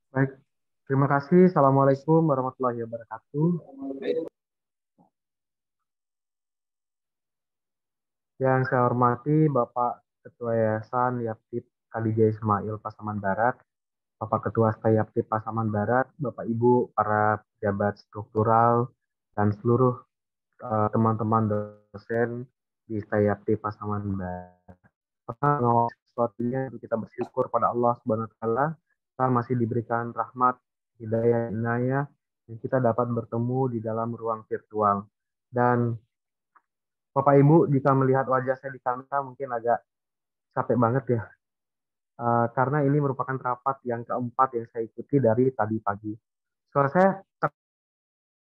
Baik, terima kasih. Assalamualaikum warahmatullahi wabarakatuh. Yang saya hormati Bapak Ketua Yayasan Yapti Kadijaya Ismail Pasaman Barat, Bapak Ketua Stayapti Pasaman Barat, Bapak Ibu para pejabat struktural, dan seluruh teman-teman dosen di Stayapti Pasaman Barat. Mengawal sesuatunya kita bersyukur pada Allah Subhanahu wa taala, kita masih diberikan rahmat, hidayah, inayah, dan kita dapat bertemu di dalam ruang virtual. Dan Bapak Ibu, jika melihat wajah saya di kamera mungkin agak capek banget ya. Karena ini merupakan rapat yang keempat yang saya ikuti dari tadi pagi. Suara saya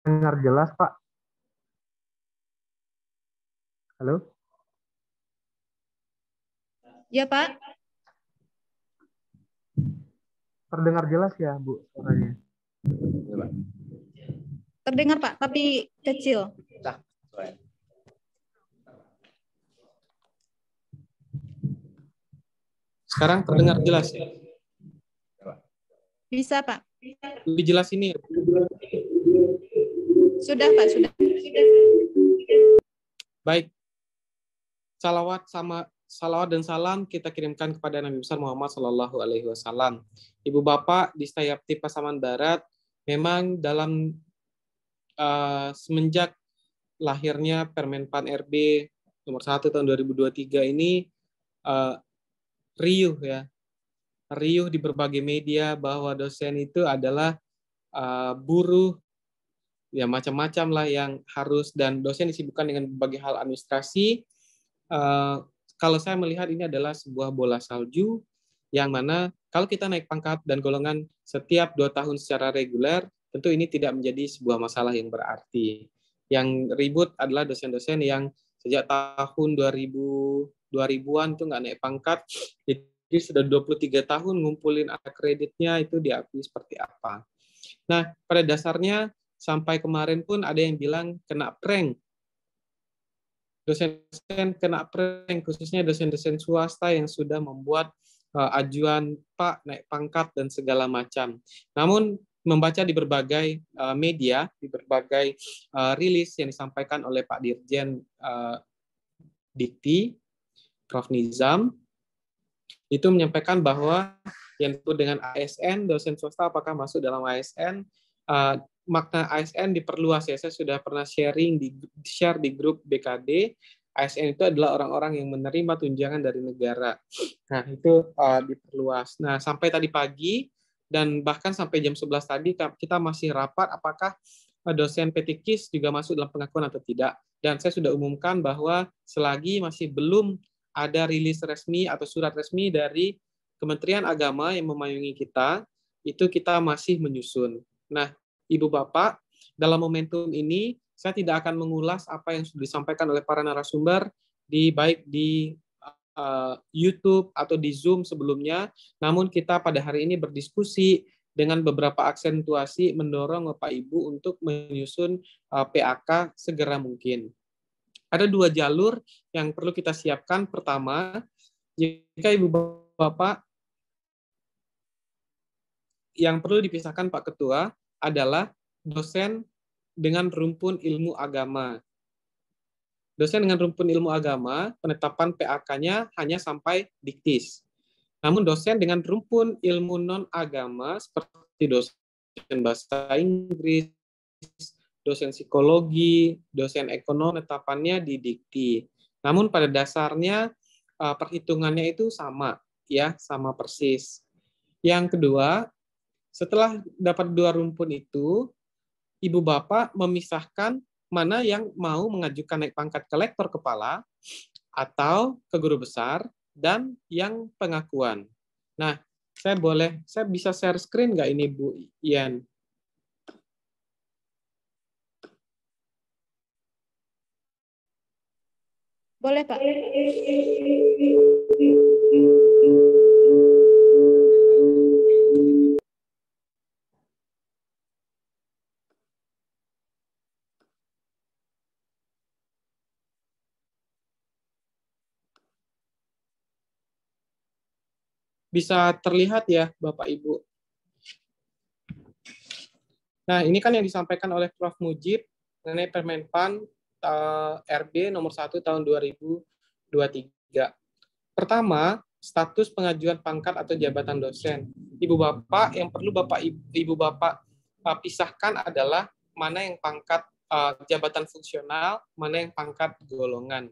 terdengar jelas, Pak? Halo? Ya, Pak. Terdengar jelas ya, Bu, suaranya? Terdengar, Pak, tapi kecil. Sekarang terdengar jelas ya? Bisa, Pak. Lebih jelas ini. Sudah, Pak, sudah. Baik. Salawat dan salam kita kirimkan kepada Nabi besar Muhammad Shallallahu Alaihi Wasallam. Ibu bapak di Stayapti Pasaman Barat memang dalam semenjak lahirnya Permenpan RB nomor 1 tahun 2023 ini riuh ya. Riuh di berbagai media bahwa dosen itu adalah buruh ya macam-macam lah yang harus, dan dosen disibukkan dengan berbagai hal administrasi. Kalau saya melihat ini adalah sebuah bola salju yang mana kalau kita naik pangkat dan golongan setiap 2 tahun secara reguler, tentu ini tidak menjadi sebuah masalah yang berarti. Yang ribut adalah dosen-dosen yang sejak tahun 2000-an itu nggak naik pangkat, jadi sudah 23 tahun ngumpulin kreditnya itu diakui seperti apa. Nah, pada dasarnya sampai kemarin pun ada yang bilang kena prank. Dosen-dosen kena prank, khususnya dosen-dosen swasta yang sudah membuat ajuan Pak naik pangkat dan segala macam. Namun membaca di berbagai media, di berbagai rilis yang disampaikan oleh Pak Dirjen Dikti, Prof. Nizam, itu menyampaikan bahwa yang disebut dengan ASN, dosen swasta apakah masuk dalam ASN, makna ASN diperluas ya. Saya sudah pernah share di grup BKD. ASN itu adalah orang-orang yang menerima tunjangan dari negara. Nah, itu diperluas. Nah, sampai tadi pagi dan bahkan sampai jam 11 tadi kita masih rapat apakah dosen PTKIS juga masuk dalam pengakuan atau tidak. Dan saya sudah umumkan bahwa selagi masih belum ada rilis resmi atau surat resmi dari Kementerian Agama yang memayungi kita, itu kita masih menyusun. Nah, Ibu Bapak, dalam momentum ini saya tidak akan mengulas apa yang sudah disampaikan oleh para narasumber baik di YouTube atau di Zoom sebelumnya, namun kita pada hari ini berdiskusi dengan beberapa aksentuasi mendorong Bapak Ibu untuk menyusun PAK segera mungkin. Ada 2 jalur yang perlu kita siapkan. Pertama, jika Ibu Bapak yang perlu dipisahkan Pak Ketua adalah dosen dengan rumpun ilmu agama. Dosen dengan rumpun ilmu agama, penetapan PAK-nya hanya sampai diktis. Namun dosen dengan rumpun ilmu non-agama seperti dosen bahasa Inggris, dosen psikologi, dosen ekonomi, penetapannya di dikti. Namun pada dasarnya perhitungannya itu sama, ya, sama persis. Yang kedua, setelah dapat 2 rumpun itu, Ibu Bapak memisahkan mana yang mau mengajukan naik pangkat ke lektor kepala atau ke guru besar dan yang pengakuan. Nah, saya bisa share screen nggak ini Bu Ian? Boleh, Pak. Bisa terlihat ya Bapak Ibu? Nah, ini kan yang disampaikan oleh Prof. Mujib mengenai Permenpan RB nomor 1 tahun 2023. Pertama, status pengajuan pangkat atau jabatan dosen. Ibu Bapak, yang perlu Ibu Bapak pisahkan adalah mana yang pangkat jabatan fungsional, mana yang pangkat golongan.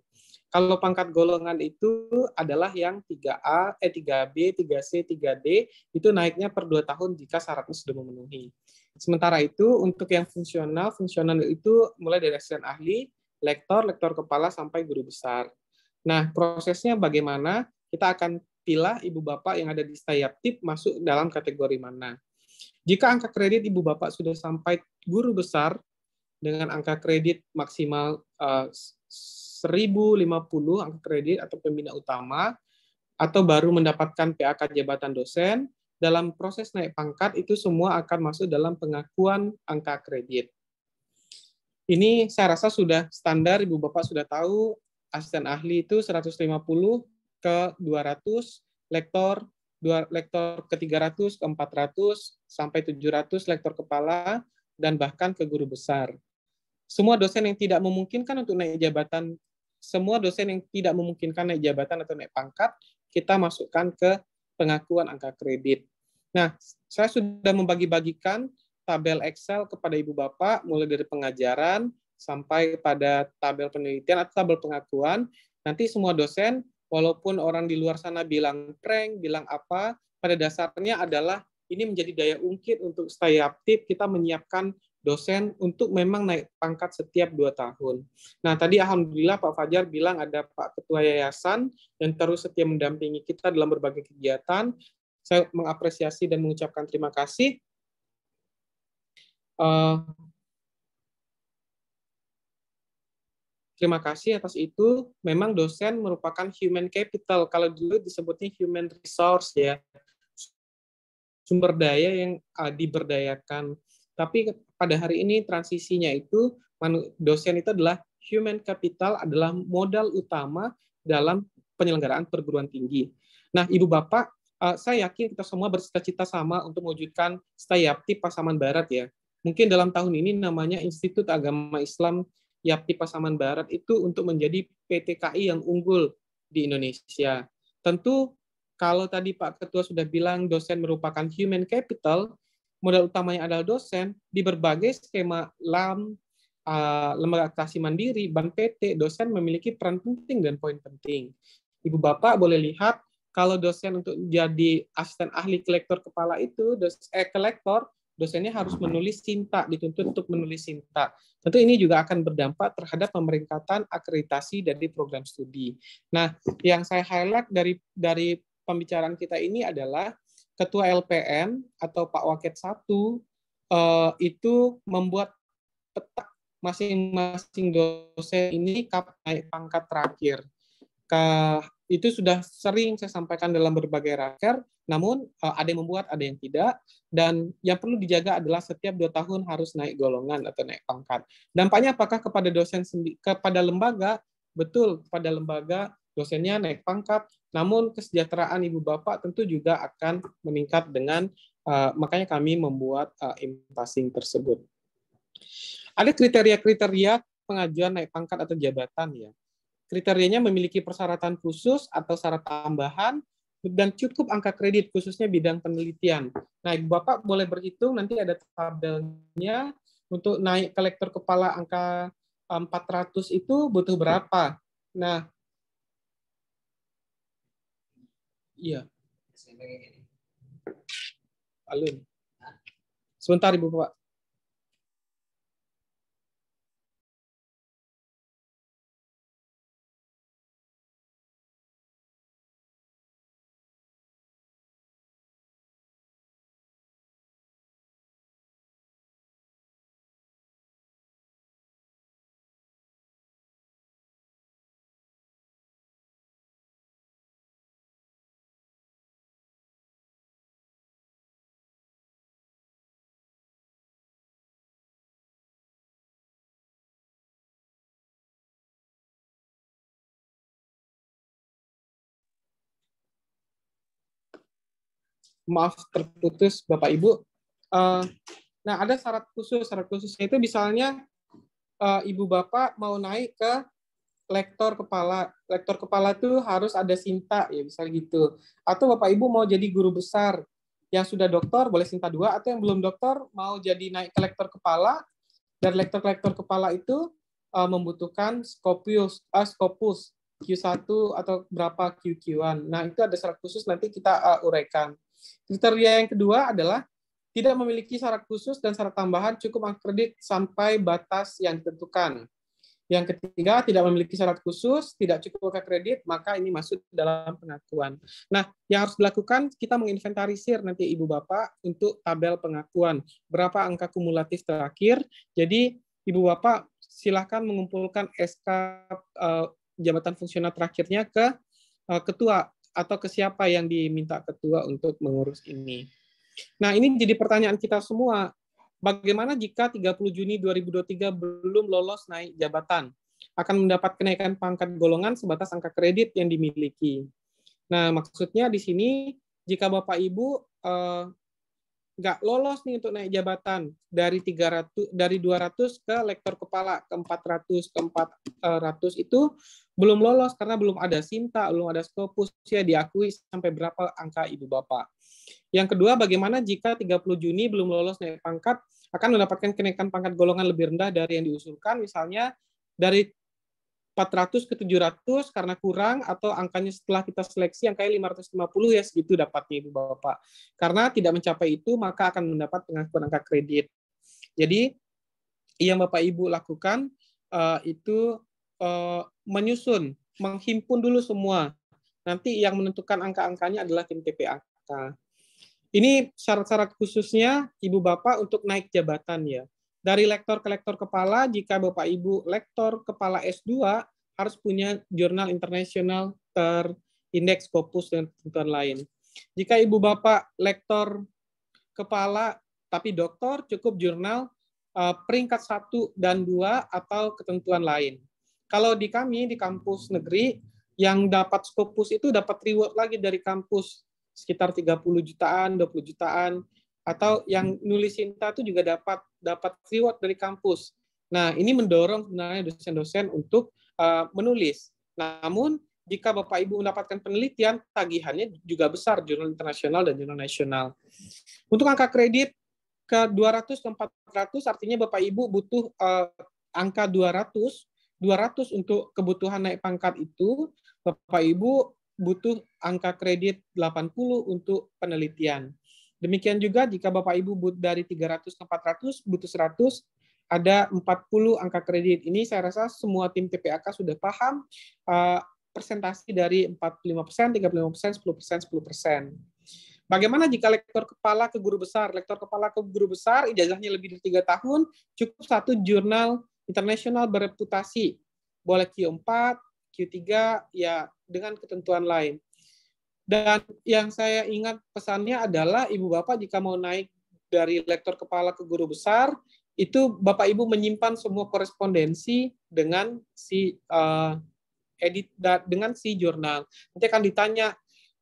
Kalau pangkat golongan itu adalah yang 3A, 3B, 3C, 3D, itu naiknya per 2 tahun jika syaratnya sudah memenuhi. Sementara itu, untuk yang fungsional itu mulai dari asisten ahli, lektor, lektor kepala, sampai guru besar. Nah, prosesnya bagaimana? Kita akan pilih Ibu Bapak yang ada di Stayaptip masuk dalam kategori mana. Jika angka kredit Ibu Bapak sudah sampai guru besar dengan angka kredit maksimal 1050 angka kredit atau pembina utama, atau baru mendapatkan PAK jabatan dosen, dalam proses naik pangkat itu semua akan masuk dalam pengakuan angka kredit. Ini saya rasa sudah standar, Ibu Bapak sudah tahu, asisten ahli itu 150 ke 200, lektor ke 300 ke 400 sampai 700 lektor kepala, dan bahkan ke guru besar. Semua dosen yang tidak memungkinkan untuk naik jabatan, semua dosen yang tidak memungkinkan naik jabatan atau naik pangkat, kita masukkan ke pengakuan angka kredit. Nah, saya sudah membagi-bagikan tabel Excel kepada Ibu Bapak, mulai dari pengajaran sampai pada tabel penelitian atau tabel pengakuan. Nanti semua dosen, walaupun orang di luar sana bilang prank, bilang apa, pada dasarnya adalah ini menjadi daya ungkit untuk Stayaptip, kita menyiapkan dosen untuk memang naik pangkat setiap 2 tahun. Nah, tadi alhamdulillah Pak Fajar bilang ada Pak Ketua Yayasan yang terus setia mendampingi kita dalam berbagai kegiatan. Saya mengapresiasi dan mengucapkan terima kasih. Terima kasih atas itu. Memang dosen merupakan human capital. Kalau dulu disebutnya human resource, ya, sumber daya yang diberdayakan. Tapi pada hari ini transisinya itu dosen itu adalah human capital, adalah modal utama dalam penyelenggaraan perguruan tinggi. Nah, Ibu Bapak, saya yakin kita semua bercita-cita sama untuk mewujudkan Stayaptip Pasaman Barat, ya. Mungkin dalam tahun ini namanya Institut Agama Islam Yapti Pasaman Barat itu untuk menjadi PTKI yang unggul di Indonesia. Tentu kalau tadi Pak Ketua sudah bilang dosen merupakan human capital, modal utamanya adalah dosen, di berbagai skema LAM, lembaga akreditasi mandiri, bank PT, dosen memiliki peran penting dan poin penting. Ibu Bapak boleh lihat, kalau dosen untuk jadi asisten ahli kolektor kepala itu, kolektor, dosennya harus menulis SINTA, dituntut untuk menulis SINTA. Tentu ini juga akan berdampak terhadap pemeringkatan akreditasi dari program studi. Nah, yang saya highlight dari pembicaraan kita ini adalah Ketua LPM atau Pak Waket 1 itu membuat peta masing-masing dosen ini naik pangkat terakhir. Itu sudah sering saya sampaikan dalam berbagai raker, namun ada yang membuat, ada yang tidak, dan yang perlu dijaga adalah setiap 2 tahun harus naik golongan atau naik pangkat. Dampaknya apakah kepada dosen sendiri, kepada lembaga? Betul, kepada lembaga dosennya naik pangkat, namun kesejahteraan Ibu Bapak tentu juga akan meningkat dengan makanya kami membuat impasing tersebut. Ada kriteria-kriteria pengajuan naik pangkat atau jabatan, ya. Kriterianya memiliki persyaratan khusus atau syarat tambahan dan cukup angka kredit khususnya bidang penelitian. Nah, Ibu Bapak boleh berhitung, nanti ada tabelnya untuk naik kolektor kepala angka 400 itu butuh berapa. Nah, iya. Alun. Sebentar Ibu Bapak. Maaf terputus Bapak Ibu. Nah, ada syarat khusus. Syarat khususnya itu misalnya ibu bapak mau naik ke lektor kepala. Lektor kepala itu harus ada sinta, ya misalnya gitu. Atau bapak ibu mau jadi guru besar. Yang sudah doktor boleh sinta 2, atau yang belum doktor mau jadi naik ke lektor kepala. Dan lektor-lektor kepala itu membutuhkan Scopus Q1 atau berapa QQ1. Nah, itu ada syarat khusus, nanti kita uraikan. Kriteria yang kedua adalah tidak memiliki syarat khusus dan syarat tambahan, cukup angka kredit sampai batas yang ditentukan. Yang ketiga, tidak memiliki syarat khusus, tidak cukup angka kredit, maka ini masuk dalam pengakuan. Nah, yang harus dilakukan, kita menginventarisir nanti Ibu Bapak untuk tabel pengakuan. Berapa angka kumulatif terakhir. Jadi, Ibu Bapak silakan mengumpulkan SK jabatan fungsional terakhirnya ke ketua atau ke siapa yang diminta ketua untuk mengurus ini. Nah, ini jadi pertanyaan kita semua. Bagaimana jika 30 Juni 2023 belum lolos naik jabatan? Akan mendapat kenaikan pangkat golongan sebatas angka kredit yang dimiliki. Nah, maksudnya di sini, jika Bapak Ibu nggak lolos nih untuk naik jabatan dari 200 ke lektor kepala ke 400 itu belum lolos karena belum ada sinta, belum ada Scopus ya diakui sampai berapa angka Ibu Bapak. Yang kedua, bagaimana jika 30 Juni belum lolos naik pangkat, akan mendapatkan kenaikan pangkat golongan lebih rendah dari yang diusulkan, misalnya dari 400 ke 700 karena kurang, atau angkanya setelah kita seleksi angkanya 550 ya segitu dapatnya Ibu Bapak. Karena tidak mencapai itu, maka akan mendapat pengakuan angka kredit. Jadi, yang Bapak Ibu lakukan itu menyusun, menghimpun dulu semua. Nanti yang menentukan angka-angkanya adalah tim TPAK. Ini syarat-syarat khususnya Ibu Bapak untuk naik jabatan ya. Dari lektor ke lektor kepala, jika Bapak Ibu lektor kepala S2 harus punya jurnal internasional terindeks Scopus dan ketentuan lain. Jika Ibu Bapak lektor kepala tapi doktor, cukup jurnal peringkat 1 dan 2 atau ketentuan lain. Kalau di kami, di kampus negeri, yang dapat Scopus itu dapat reward lagi dari kampus, sekitar 30 jutaan, 20 jutaan, atau yang nulis sinta itu juga dapat reward dari kampus. Nah, ini mendorong sebenarnya dosen-dosen untuk menulis. Namun, jika Bapak Ibu mendapatkan penelitian, tagihannya juga besar, jurnal internasional dan jurnal nasional. Untuk angka kredit ke 200 ke 400, artinya Bapak Ibu butuh angka 200 untuk kebutuhan naik pangkat itu, Bapak Ibu butuh angka kredit 80 untuk penelitian. Demikian juga jika Bapak Ibu dari 300 ke 400 butuh 100, ada 40 angka kredit. Ini saya rasa semua tim TPAK sudah paham presentasi dari 45%, 35%, 10%, 10%. Bagaimana jika lektor kepala ke guru besar? Lektor kepala ke guru besar, ijazahnya lebih dari 3 tahun, cukup 1 jurnal internasional bereputasi. Boleh Q4, Q3, ya dengan ketentuan lain. Dan yang saya ingat pesannya adalah Ibu Bapak jika mau naik dari lektor kepala ke guru besar, itu Bapak Ibu menyimpan semua korespondensi dengan dengan si jurnal. Nanti akan ditanya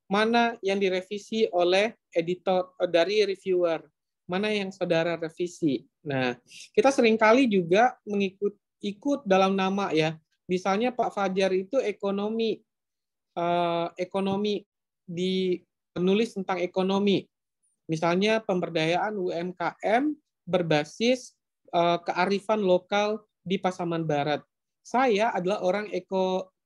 mana yang direvisi oleh editor dari reviewer, mana yang saudara revisi. Nah, kita seringkali juga ikut dalam nama ya. Misalnya Pak Fajar itu ekonomi menulis tentang ekonomi. Misalnya pemberdayaan UMKM berbasis kearifan lokal di Pasaman Barat. Saya adalah orang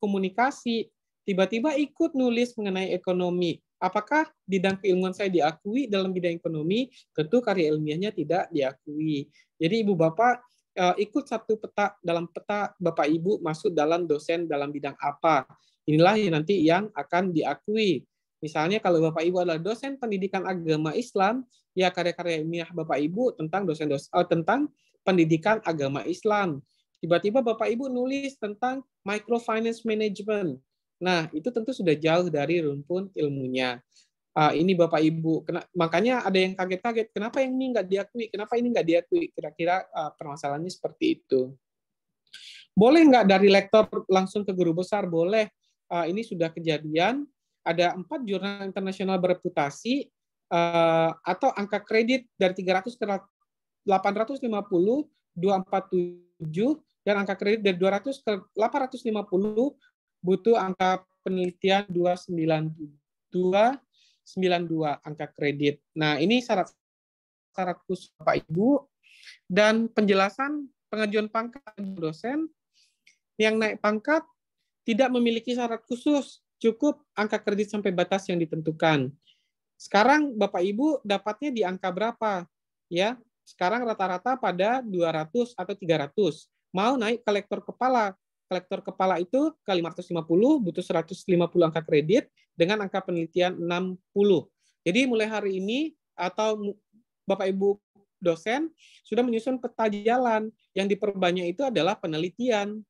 komunikasi, tiba-tiba ikut nulis mengenai ekonomi. Apakah bidang keilmuan saya diakui dalam bidang ekonomi? Tentu karya ilmiahnya tidak diakui. Jadi Ibu Bapak ikut satu peta, dalam peta Bapak Ibu masuk dalam dosen dalam bidang apa. Inilah yang nanti yang akan diakui. Misalnya kalau Bapak Ibu adalah dosen pendidikan agama Islam, ya karya-karya ilmiah Bapak Ibu tentang tentang pendidikan agama Islam. Tiba-tiba Bapak Ibu nulis tentang microfinance management. Nah, itu tentu sudah jauh dari rumpun ilmunya. Ini Bapak Ibu, makanya ada yang kaget-kaget, kenapa yang ini nggak diakui, kenapa ini nggak diakui, kira-kira permasalahannya seperti itu. Boleh nggak dari lektor langsung ke guru besar? Boleh. Ini sudah kejadian, ada 4 jurnal internasional bereputasi, atau angka kredit dari 300 850, 247, dan angka kredit dari 200 ke 850 butuh angka penelitian 292 angka kredit. Nah, ini syarat khusus Bapak Ibu, dan penjelasan pengajuan pangkat dosen yang naik pangkat tidak memiliki syarat khusus, cukup angka kredit sampai batas yang ditentukan. Sekarang Bapak Ibu dapatnya di angka berapa? Ya, sekarang rata-rata pada 200 atau 300. Mau naik ke lektor kepala. Lektor kepala itu ke 550 butuh 150 angka kredit dengan angka penelitian 60. Jadi mulai hari ini atau Bapak Ibu dosen sudah menyusun peta jalan. Yang diperbanyak itu adalah penelitian.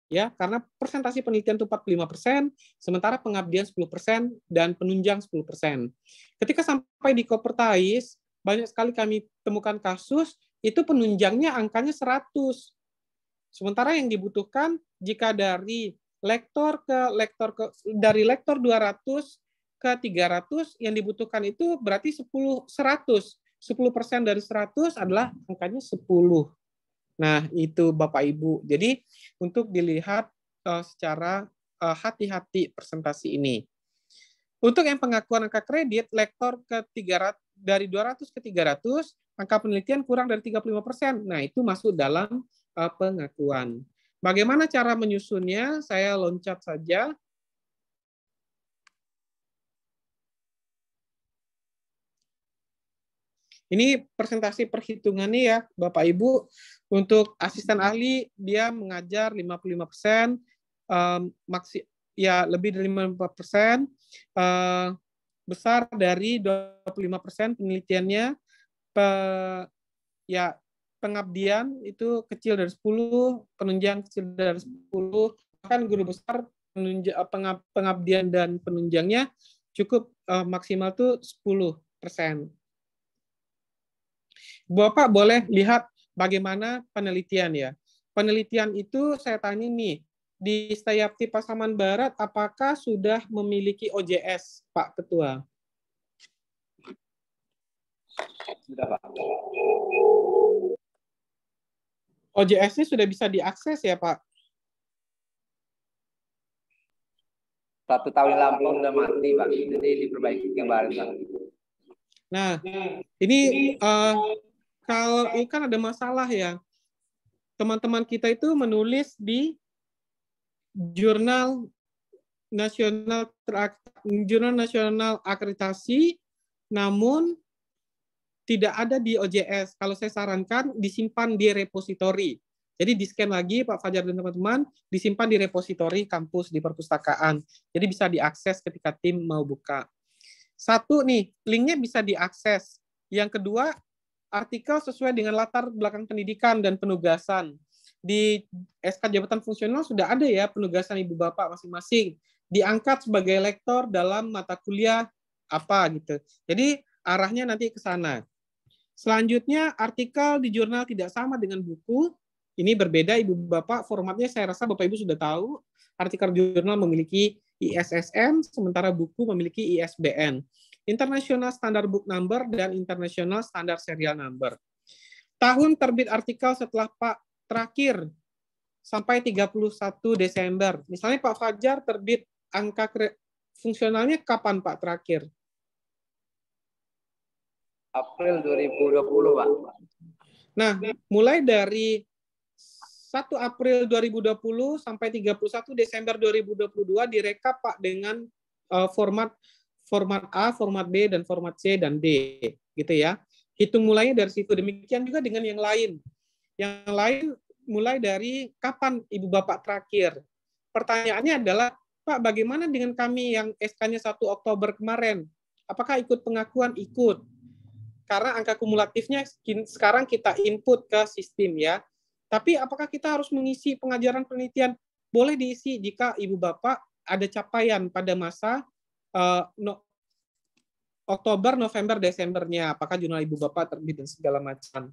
Ya, karena persentase penelitian itu 45%, sementara pengabdian 10% dan penunjang 10%. Ketika sampai di Kopertais, banyak sekali kami temukan kasus itu penunjangnya angkanya 100. Sementara yang dibutuhkan jika dari lektor dari lektor 200 ke 300 yang dibutuhkan itu berarti 100. 10% dari 100 adalah angkanya 10. Nah, itu Bapak Ibu. Jadi untuk dilihat secara hati-hati presentasi ini. Untuk yang pengakuan angka kredit, lektor ke 300, dari 200 ke 300, angka penelitian kurang dari 35%. Nah, itu masuk dalam pengakuan. Bagaimana cara menyusunnya? Saya loncat saja. Ini presentasi perhitungannya ya, Bapak Ibu. Untuk asisten ahli, dia mengajar 55%, ya lebih dari 55%, besar dari 25% penelitiannya, ya pengabdian itu kecil dari 10, penunjang kecil dari 10, bahkan guru besar pengabdian dan penunjangnya cukup maksimal tuh 10%. Bapak boleh lihat bagaimana penelitian ya. Penelitian itu saya tanya nih, di Stayapti Pasaman Barat apakah sudah memiliki OJS, Pak Ketua? Sudah, Pak. OJS-nya sudah bisa diakses ya, Pak? 1 tahun Lampung udah mati, Pak. Jadi diperbaiki kembali, Pak. Nah, ini kalau ini kan ada masalah ya. Teman-teman kita itu menulis di jurnal nasional akreditasi, namun tidak ada di OJS. Kalau saya sarankan disimpan di repositori. Jadi di-scan lagi Pak Fajar dan teman-teman, disimpan di repositori kampus di perpustakaan. Jadi bisa diakses ketika tim mau buka. Satu nih, linknya bisa diakses. Yang kedua, artikel sesuai dengan latar belakang pendidikan dan penugasan. Di SK Jabatan Fungsional sudah ada ya penugasan Ibu Bapak masing-masing. Diangkat sebagai lektor dalam mata kuliah apa gitu. Jadi arahnya nanti ke sana. Selanjutnya, artikel di jurnal tidak sama dengan buku. Ini berbeda, Ibu Bapak. Formatnya saya rasa Bapak Ibu sudah tahu. Artikel jurnal memiliki ISSN, sementara buku memiliki ISBN. International Standard Book Number dan International Standard Serial Number. Tahun terbit artikel setelah Pak terakhir sampai 31 Desember. Misalnya Pak Fajar terbit angka fungsionalnya kapan Pak terakhir? April 2020, Pak. Nah, mulai dari 1 April 2020 sampai 31 Desember 2022 direkap Pak dengan format A, format B, dan format C dan D, gitu ya. Hitung mulainya dari situ. Demikian juga dengan yang lain. Yang lain mulai dari kapan Ibu Bapak terakhir. Pertanyaannya adalah, Pak, bagaimana dengan kami yang SK-nya 1 Oktober kemarin? Apakah ikut pengakuan? Ikut. Karena angka kumulatifnya sekarang kita input ke sistem ya. Tapi apakah kita harus mengisi pengajaran penelitian? Boleh diisi jika Ibu Bapak ada capaian pada masa Oktober, November, Desembernya. Apakah jurnal Ibu Bapak terbit dan segala macam.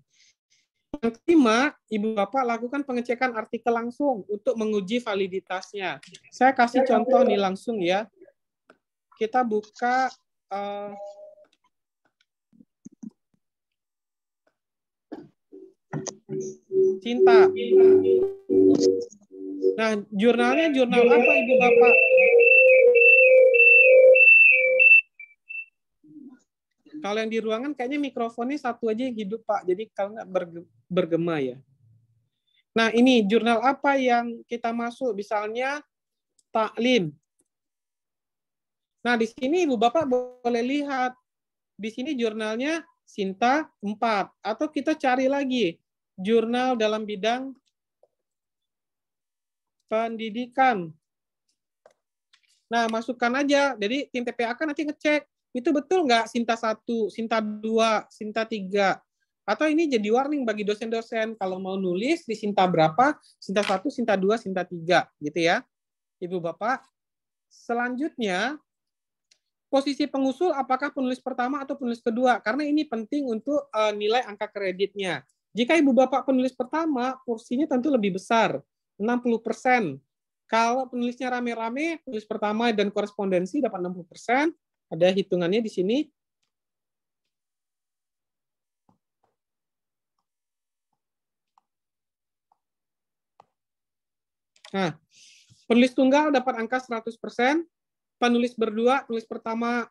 Yang kelima, Ibu Bapak lakukan pengecekan artikel langsung untuk menguji validitasnya. Saya kasih contoh nih langsung ya. Kita buka Cinta. Nah, jurnalnya jurnal apa Ibu Bapak? Kalau yang di ruangan kayaknya mikrofonnya satu aja yang hidup Pak, jadi kalau nggak bergema ya. Nah, ini jurnal apa yang kita masuk? Misalnya Taklim. Nah, di sini Ibu Bapak boleh lihat. Di sini jurnalnya Sinta 4. Atau kita cari lagi jurnal dalam bidang pendidikan. Nah, masukkan aja. Jadi tim TPAK nanti ngecek. Itu betul nggak Sinta 1, Sinta 2, Sinta 3. Atau ini jadi warning bagi dosen-dosen. Kalau mau nulis di Sinta berapa, Sinta 1, Sinta 2, Sinta 3. Gitu ya. Ibu Bapak. Selanjutnya, posisi pengusul apakah penulis pertama atau penulis kedua? Karena ini penting untuk nilai angka kreditnya. Jika Ibu Bapak penulis pertama, porsinya tentu lebih besar, 60%. Kalau penulisnya rame-rame, penulis pertama dan korespondensi dapat 60%. Ada hitungannya di sini. Nah, penulis tunggal dapat angka 100%. Penulis berdua, penulis pertama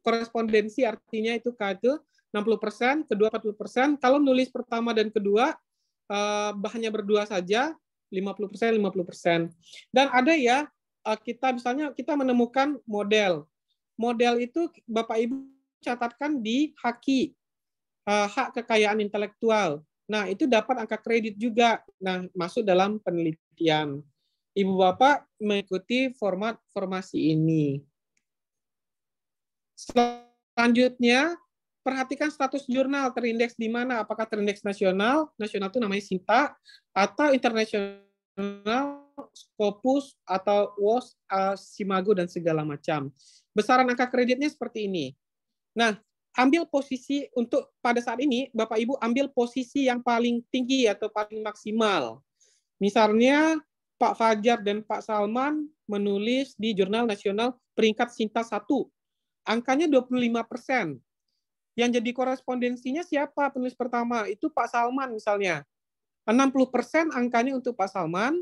korespondensi artinya itu K itu 60%, kedua 40%. Kalau nulis pertama dan kedua hanya berdua saja 50%, 50%. Dan ada ya kita misalnya kita menemukan model. Model itu Bapak Ibu catatkan di HAKI, hak kekayaan intelektual. Nah, itu dapat angka kredit juga. Nah, masuk dalam penelitian. Ibu Bapak mengikuti format formasi ini. Selanjutnya, perhatikan status jurnal terindeks di mana. Apakah terindeks nasional? Nasional itu namanya Sinta, atau internasional, Scopus, atau WOS, Simago, dan segala macam. Besaran angka kreditnya seperti ini. Nah, ambil posisi untuk pada saat ini, Bapak Ibu ambil posisi yang paling tinggi atau paling maksimal. Misalnya, Pak Fajar dan Pak Salman menulis di Jurnal Nasional peringkat Sinta 1. Angkanya 25%. Yang jadi korespondensinya siapa penulis pertama? Itu Pak Salman misalnya. 60% angkanya untuk Pak Salman,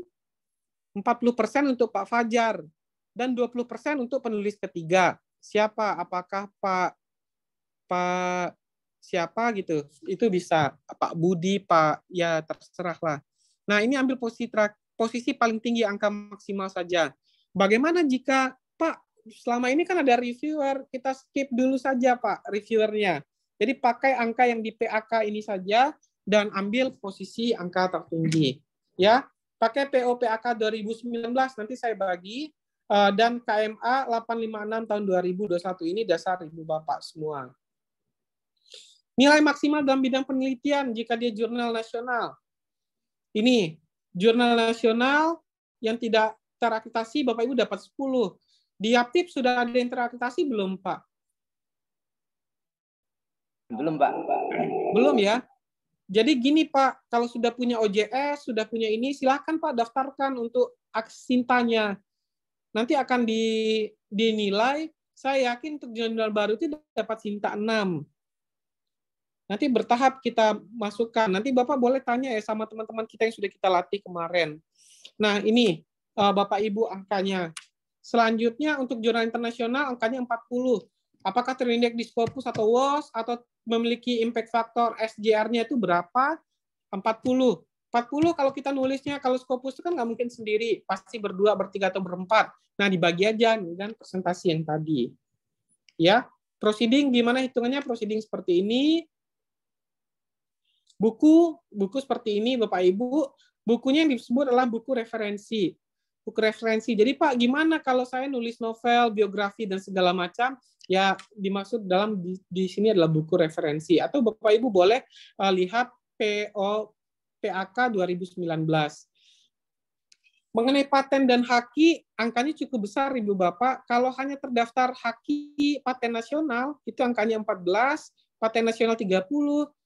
40% untuk Pak Fajar, dan 20% untuk penulis ketiga. Siapa? Apakah Pak siapa gitu? Itu bisa. Pak Budi, Pak, ya terserah lah. Nah, ini ambil posisi paling tinggi angka maksimal saja. Bagaimana jika Pak selama ini kan ada reviewer, kita skip dulu saja Pak reviewernya. Jadi pakai angka yang di PAK ini saja dan ambil posisi angka tertinggi. Ya, pakai PO PAK 2019 nanti saya bagi dan KMA 856 tahun 2021 ini dasar Ibu Bapak semua. Nilai maksimal dalam bidang penelitian jika dia jurnal nasional. Ini jurnal nasional yang tidak terakreditasi Bapak Ibu dapat 10. Di Yaptip sudah ada yang terakreditasi belum, Pak? Belum, Pak. Belum ya? Jadi gini, Pak, kalau sudah punya OJS, sudah punya ini, silakan Pak daftarkan untuk aksintanya. Nanti akan dinilai, saya yakin untuk jurnal baru itu dapat Sinta 6. Nanti bertahap kita masukkan. Nanti Bapak boleh tanya ya sama teman-teman kita yang sudah kita latih kemarin. Nah, ini Bapak Ibu angkanya. Selanjutnya untuk jurnal internasional angkanya 40. Apakah terindeks di Scopus atau WOS atau memiliki impact factor SJR-nya itu berapa? 40. 40 kalau kita nulisnya, kalau Scopus itu kan nggak mungkin sendiri. Pasti berdua, bertiga, atau berempat. Nah, dibagi aja dan presentasi yang tadi. Ya, proceeding gimana hitungannya? Proceeding seperti ini. Buku seperti ini, Bapak Ibu. Bukunya yang disebut adalah buku referensi. Buku referensi. Jadi Pak, gimana kalau saya nulis novel, biografi, dan segala macam? Ya, dimaksud dalam di sini adalah buku referensi. Atau Bapak Ibu boleh lihat PO PAK 2019. Mengenai paten dan haki, angkanya cukup besar, Ibu Bapak. Kalau hanya terdaftar haki paten nasional, itu angkanya 14, paten nasional 30,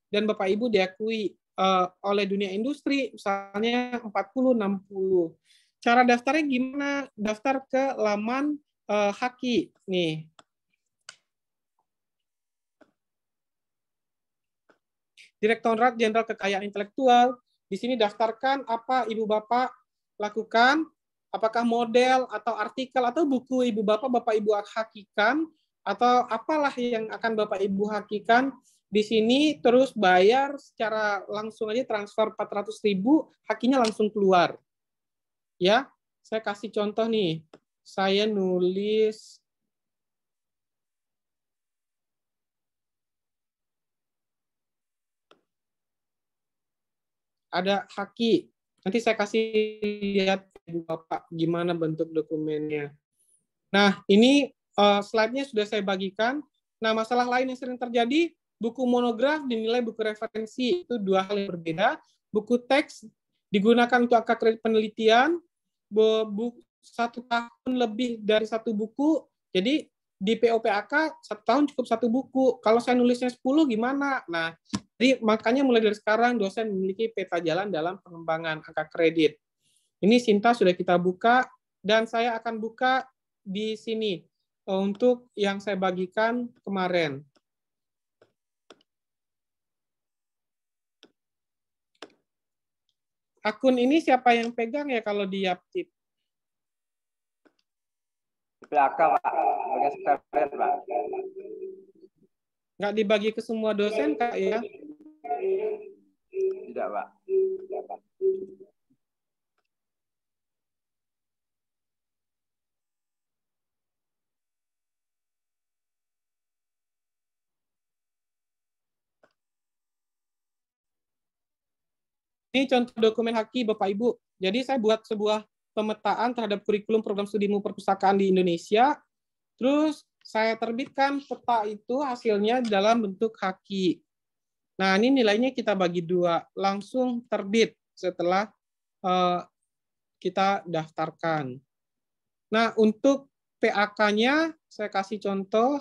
dan Bapak Ibu diakui oleh dunia industri, misalnya 40-60. Cara daftarnya gimana? Daftar ke laman haki. Nih. Direktorat Jenderal Kekayaan Intelektual. Di sini daftarkan apa Ibu Bapak lakukan, apakah model atau artikel atau buku Ibu Bapak Ibu hakikan, atau apalah yang akan Bapak Ibu hakikan di sini, terus bayar secara langsung aja, transfer 400.000, hakinya langsung keluar. Ya, saya kasih contoh nih. Saya nulis ada haki. Nanti saya kasih lihat Ibu Bapak gimana bentuk dokumennya. Nah, ini slide-nya sudah saya bagikan. Nah, masalah lain yang sering terjadi, buku monograf dinilai buku referensi. Itu dua hal yang berbeda. Buku teks digunakan untuk angka kredit penelitian, 1 tahun lebih dari 1 buku. Jadi di POPAK 1 tahun cukup 1 buku. Kalau saya nulisnya 10 gimana? Nah, jadi makanya mulai dari sekarang dosen memiliki peta jalan dalam pengembangan angka kredit. Ini Sinta sudah kita buka, dan saya akan buka di sini untuk yang saya bagikan kemarin. Akun ini siapa yang pegang ya kalau di Yaptip? PAK, Pak. Bagian sekretariat, Pak. Nggak dibagi ke semua dosen, Kak, ya? Tidak, Pak. Ini contoh dokumen haki, Bapak Ibu. Jadi saya buat sebuah pemetaan terhadap kurikulum program studi ilmu perpustakaan di Indonesia. Terus saya terbitkan peta itu hasilnya dalam bentuk haki. Nah, ini nilainya kita bagi 2, langsung terbit setelah kita daftarkan. Nah, untuk PAK-nya saya kasih contoh.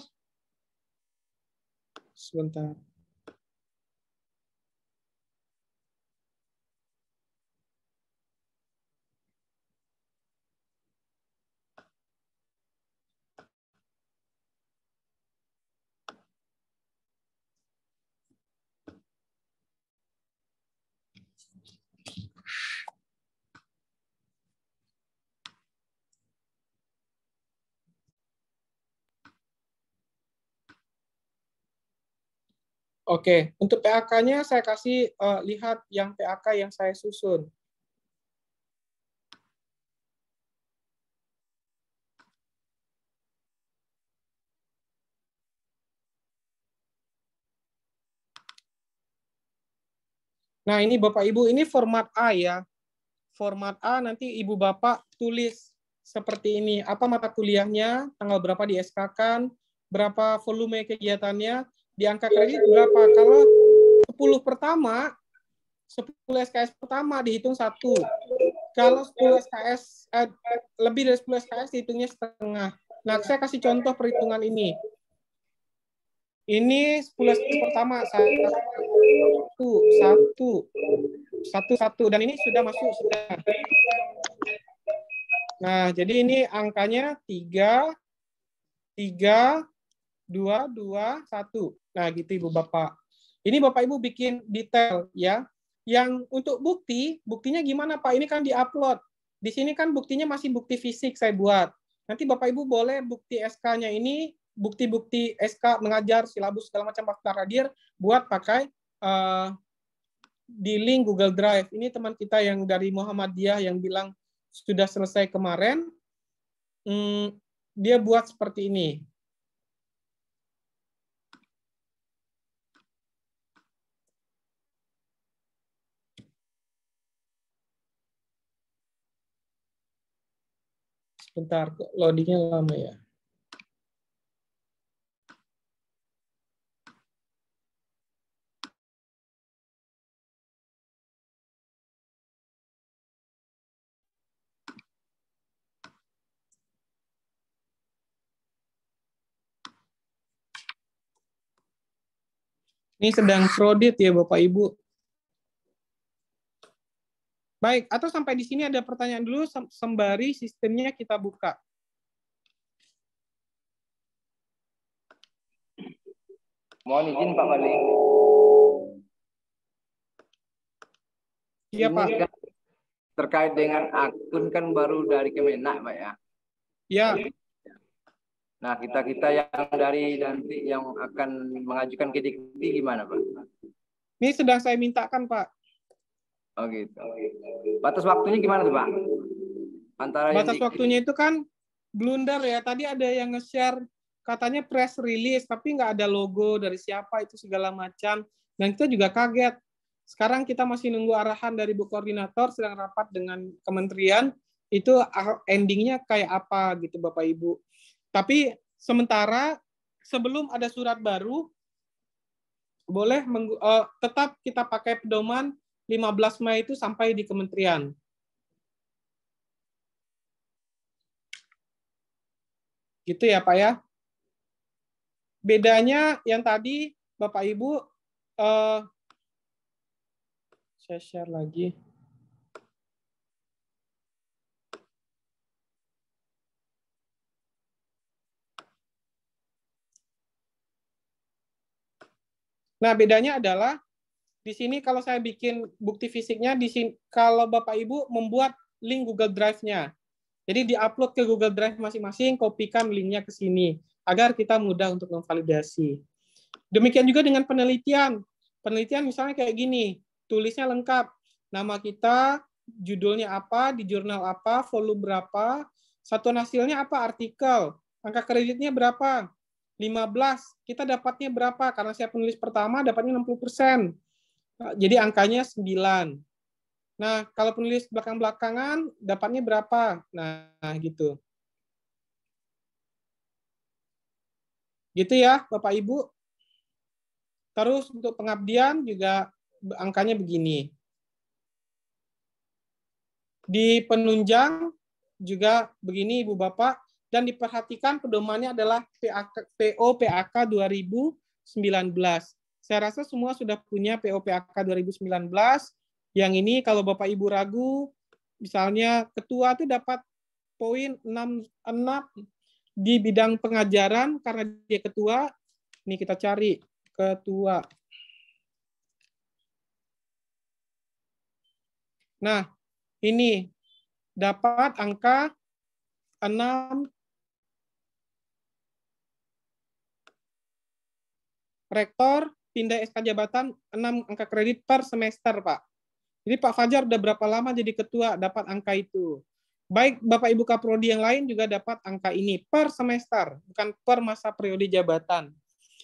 Sebentar. Oke, untuk PAK-nya saya kasih lihat yang PAK yang saya susun. Nah, ini Bapak Ibu, ini format A ya. Format A nanti Ibu Bapak tulis seperti ini. Apa mata kuliahnya, tanggal berapa di SK-kan, berapa volume kegiatannya, di angka kredit berapa. Kalau 10 pertama, 10 SKS pertama dihitung 1. Kalau 10 SKS lebih dari 10 SKS dihitungnya setengah. Nah, saya kasih contoh perhitungan ini. Ini 10 SKS pertama, 1, dan ini sudah masuk sudah. Nah, jadi ini angkanya 3, 2, 1. Nah, gitu Ibu Bapak. Ini Bapak Ibu bikin detail ya. Yang untuk buktinya gimana Pak? Ini kan diupload. Di sini kan buktinya masih bukti fisik saya buat. Nanti Bapak Ibu boleh bukti SK-nya ini, bukti-bukti SK mengajar, silabus segala macam fakta hadir, buat pakai di link Google Drive. Ini teman kita yang dari Muhammadiyah yang bilang sudah selesai kemarin, dia buat seperti ini. Sebentar, loadingnya lama ya. Ini sedang kredit ya Bapak Ibu. Baik, atau sampai di sini ada pertanyaan dulu sembari sistemnya kita buka. Mohon izin Pak Wali. Iya, Pak. kan terkait dengan akun kan baru dari Kemenak, Pak ya. Ya, Nah, kita yang dari nanti yang akan mengajukan ke Dikti gimana, Pak? ini sedang saya mintakan, Pak. Oh gitu. Batas waktunya gimana tuh, Pak? Antara yang Batas waktunya itu kan blunder ya. Tadi ada yang nge-share katanya press release, tapi nggak ada logo dari siapa, itu segala macam. Dan kita juga kaget. Sekarang kita masih nunggu arahan dari Bu Koordinator, sedang rapat dengan kementerian, itu endingnya kayak apa gitu Bapak Ibu. Tapi sementara sebelum ada surat baru, boleh tetap kita pakai pedoman 15 Mei itu sampai di kementerian. Gitu ya Pak ya. Bedanya yang tadi Bapak Ibu, saya share lagi. Nah, bedanya adalah di sini kalau saya bikin bukti fisiknya, di sini kalau Bapak Ibu membuat link Google Drive-nya. Jadi di-upload ke Google Drive masing-masing, kopikan linknya ke sini agar kita mudah untuk memvalidasi. Demikian juga dengan penelitian. Penelitian misalnya kayak gini, tulisnya lengkap. Nama kita, judulnya apa, di jurnal apa, volume berapa, satuan hasilnya apa, artikel, angka kreditnya berapa, 15, kita dapatnya berapa, karena saya penulis pertama dapatnya 60%. Jadi angkanya 9. Nah, kalau penulis belakang-belakangan dapatnya berapa? Nah, gitu. Gitu ya, Bapak Ibu. Terus untuk pengabdian juga angkanya begini. Di penunjang juga begini Ibu Bapak, dan diperhatikan pedomannya adalah PO PAK 2019. Saya rasa semua sudah punya PO PAK 2019. Yang ini kalau Bapak Ibu ragu, misalnya ketua itu dapat poin 6 di bidang pengajaran karena dia ketua. Ini kita cari ketua. Nah, ini dapat angka 6. Rektor pindah SK jabatan 6 angka kredit per semester, Pak. Jadi Pak Fajar udah berapa lama jadi ketua dapat angka itu. Baik Bapak Ibu Kaprodi yang lain juga dapat angka ini per semester, bukan per masa periode jabatan.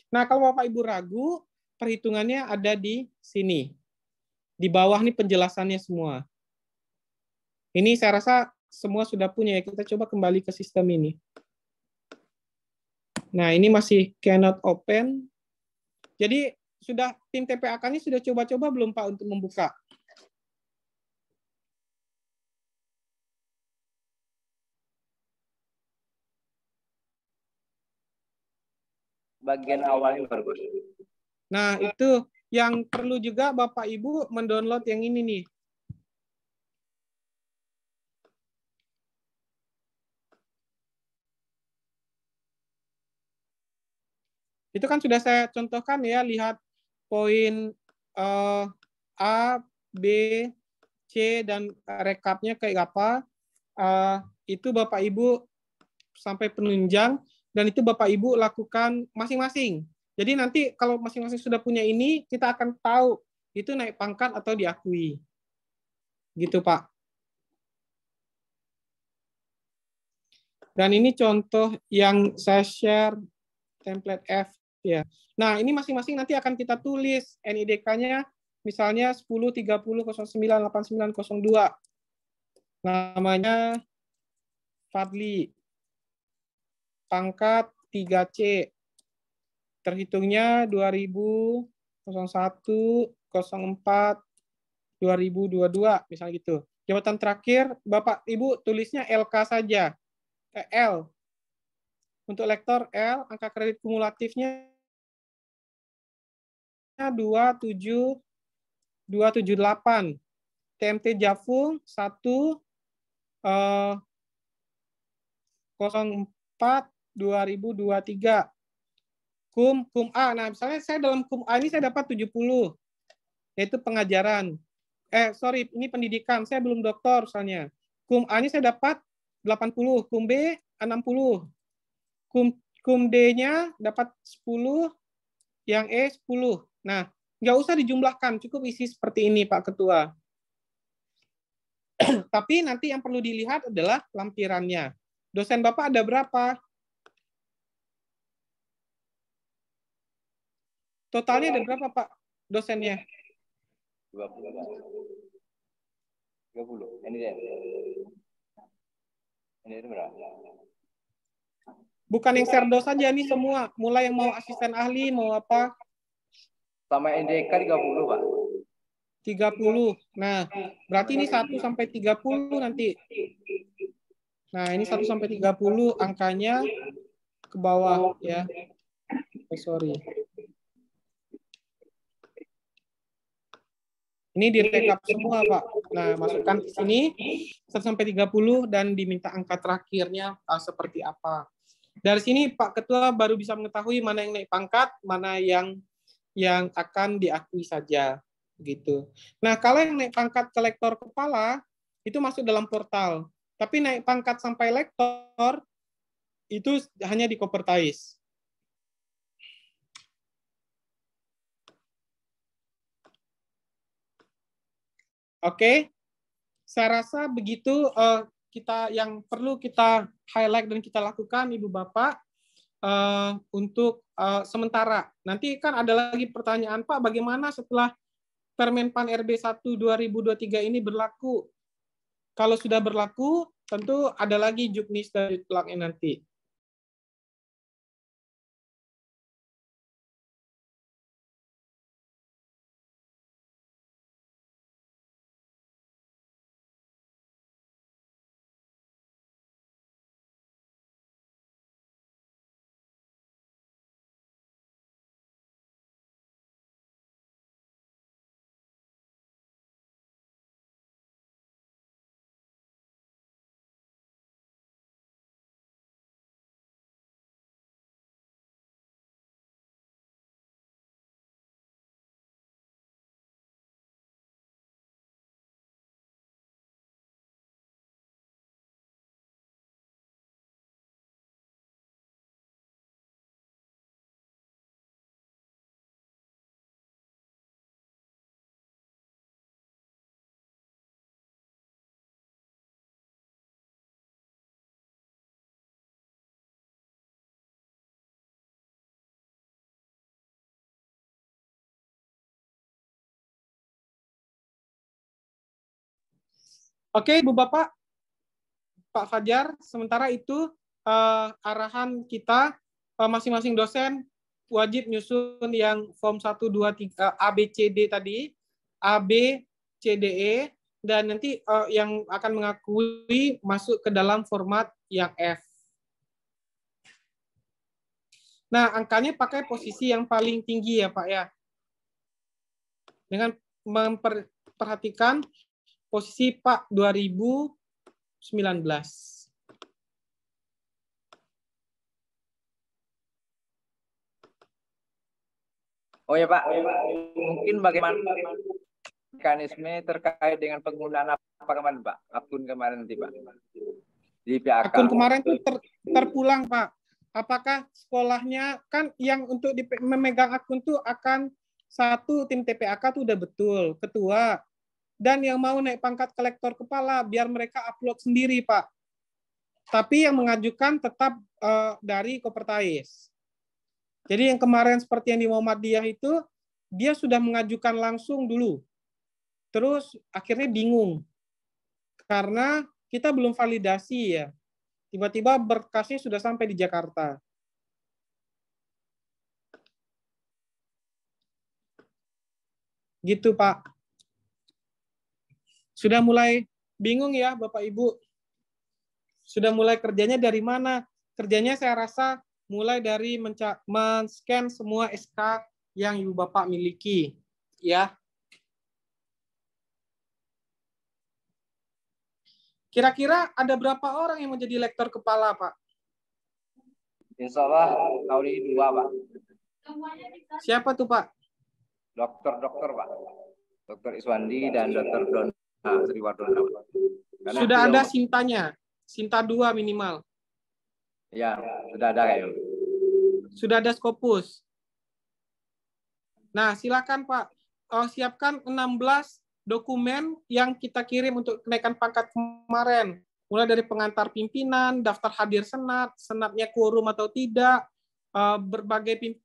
Nah, kalau Bapak Ibu ragu, perhitungannya ada di sini. Di bawah nih penjelasannya semua. Ini saya rasa semua sudah punya ya. Kita coba kembali ke sistem ini. Nah, ini masih cannot open. Jadi sudah tim TPAK-nya sudah coba-coba belum Pak untuk membuka? bagian awalnya baru. Nah, itu yang perlu juga Bapak Ibu mendownload yang ini nih. Itu kan sudah saya contohkan ya, lihat poin A, B, C, dan rekapnya kayak apa. Itu Bapak Ibu sampai penunjang, dan itu Bapak Ibu lakukan masing-masing. Jadi nanti kalau masing-masing sudah punya ini, kita akan tahu itu naik pangkat atau diakui. Gitu Pak. Dan ini contoh yang saya share template F ya. Nah, ini masing-masing nanti akan kita tulis NIDK-nya misalnya 10 30 09 89 02. Namanya Fadli. Pangkat 3C. Terhitungnya 2001 04 2022 misalnya gitu. Jabatan terakhir Bapak Ibu tulisnya LK saja. L. Untuk lektor L, angka kredit kumulatifnya 278. TMT Jafung 1 04 2023. Kum A. Nah, misalnya saya dalam kum A ini saya dapat 70, yaitu pengajaran. sorry, ini pendidikan. Saya belum doktor soalnya. Kum A-nya saya dapat 80, kum B 60. Kum D-nya dapat 10, yang E 10. Nah, nggak usah dijumlahkan, cukup isi seperti ini, Pak Ketua. Tapi nanti yang perlu dilihat adalah lampirannya. Dosen Bapak ada berapa? Totalnya ada berapa, Pak, dosennya? 20. 30. Ini dia. Ini berapa? Bukan yang serdo saja nih semua, mulai yang mau asisten ahli, mau apa? Sama NDK 30, Pak. 30. Nah, berarti ini 1 sampai 30 nanti. Nah, ini 1 sampai 30 angkanya ke bawah ya. Sorry. Ini direkap semua, Pak. Nah, masukkan ke sini 1 sampai 30 dan diminta angka terakhirnya seperti apa. Dari sini Pak Ketua baru bisa mengetahui mana yang naik pangkat, mana yang akan diakui saja gitu. Nah, kalau yang naik pangkat ke lektor kepala itu masuk dalam portal. Tapi naik pangkat sampai lektor itu hanya di Kopertais. Oke. Saya rasa begitu kita yang perlu kita highlight dan kita lakukan, Ibu Bapak, untuk sementara. Nanti kan ada lagi pertanyaan, Pak, bagaimana setelah Permenpan RB 1 2023 ini berlaku? Kalau sudah berlaku, tentu ada lagi juknis dari tulangnya nanti. Oke, Ibu Bapak, Pak Fajar, sementara itu arahan kita masing-masing dosen wajib nyusun yang form 1, 2, 3, A, B, C, D tadi, A, B, C, D, E, dan nanti yang akan mengakui masuk ke dalam format yang F. Nah, angkanya pakai posisi yang paling tinggi ya, Pak ya. Dengan memperhatikan posisi Pak 2019. Oh ya Pak, mungkin bagaimana mekanisme terkait dengan penggunaan apa kemarin Pak? Akun kemarin nanti Pak? Di PAK. Akun kemarin itu terpulang Pak. Apakah sekolahnya kan yang untuk memegang akun tuh akan satu tim TPAK tuh udah betul, ketua. Dan yang mau naik pangkat kolektor kepala, biar mereka upload sendiri, Pak. Tapi yang mengajukan tetap dari Kopertais. Jadi yang kemarin seperti yang di Muhammadiyah itu, dia sudah mengajukan langsung dulu. Terus akhirnya bingung. Karena kita belum validasi ya. Tiba-tiba berkasnya sudah sampai di Jakarta. Gitu, Pak. Sudah mulai bingung ya, Bapak Ibu? Sudah mulai kerjanya dari mana? Kerjanya saya rasa mulai dari men-scan semua SK yang Ibu Bapak miliki. Ya. Kira-kira ada berapa orang yang menjadi lektor kepala, Pak? Insya Allah tahun ini 2, Pak. Siapa tuh, Pak? Dokter, Pak. Dr. Iswandi dan Dr. Donna Triwardona. Karena Sudah beliau- ada Sintanya, Sinta 2 minimal. Ya, sudah ada kayaknya. Sudah ada Scopus. Nah, silakan Pak. Siapkan 16 dokumen yang kita kirim untuk kenaikan pangkat kemarin. Mulai dari pengantar pimpinan, daftar hadir senat, senatnya quorum atau tidak, berbagai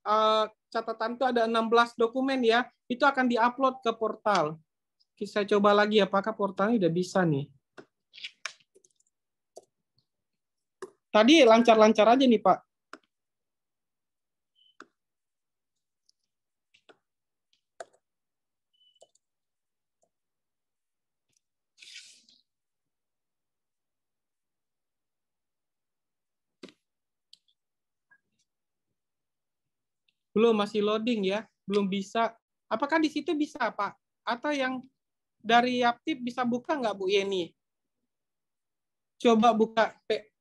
catatan itu ada 16 dokumen ya. Itu akan diupload ke portal. Saya coba lagi apakah portalnya udah bisa nih. Tadi lancar-lancar aja nih Pak. Belum, masih loading ya. Belum bisa. Apakah di situ bisa Pak? Atau yang dari Yaptip bisa buka nggak Bu Yeni? Coba buka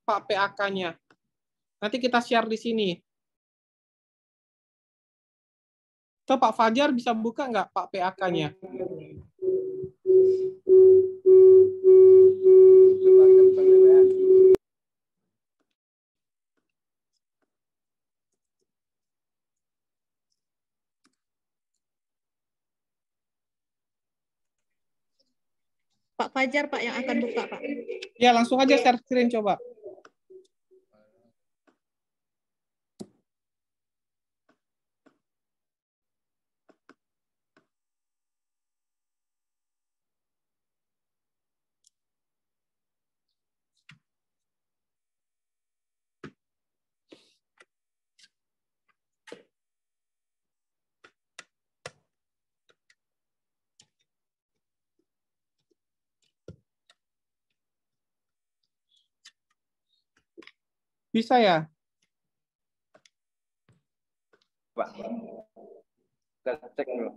Pak PAK-nya. Nanti kita share di sini. Atau Pak Fajar bisa buka nggak Pak PAK-nya? Coba kita buka dulu ya. Pak Fajar, Pak, yang akan buka, Pak. Ya, langsung aja share screen coba. Bisa ya? Pak. Kita cek dulu.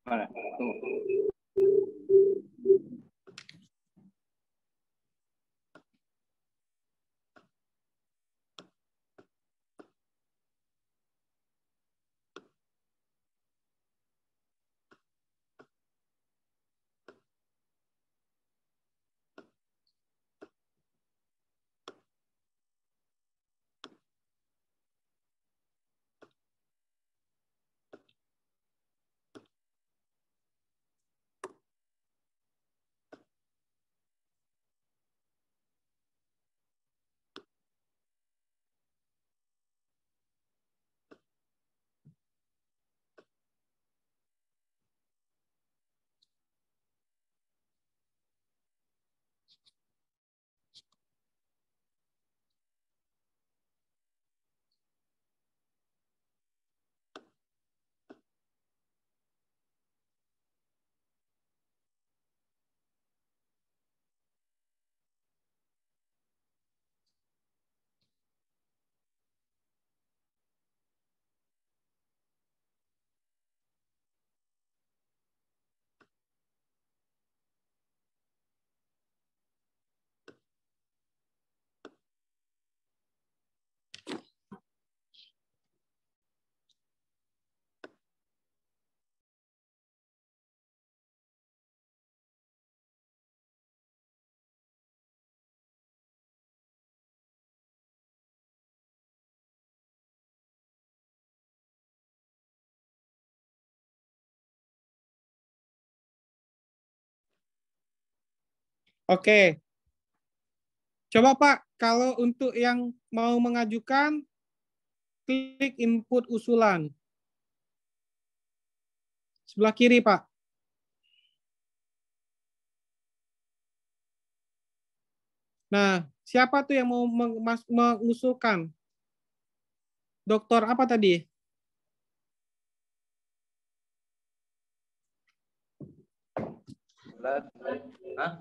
Mana? Tunggu. Oke. Coba Pak, kalau untuk yang mau mengajukan, klik input usulan. Sebelah kiri, Pak. Nah, siapa tuh yang mau mengusulkan? Dokter apa tadi? Hah?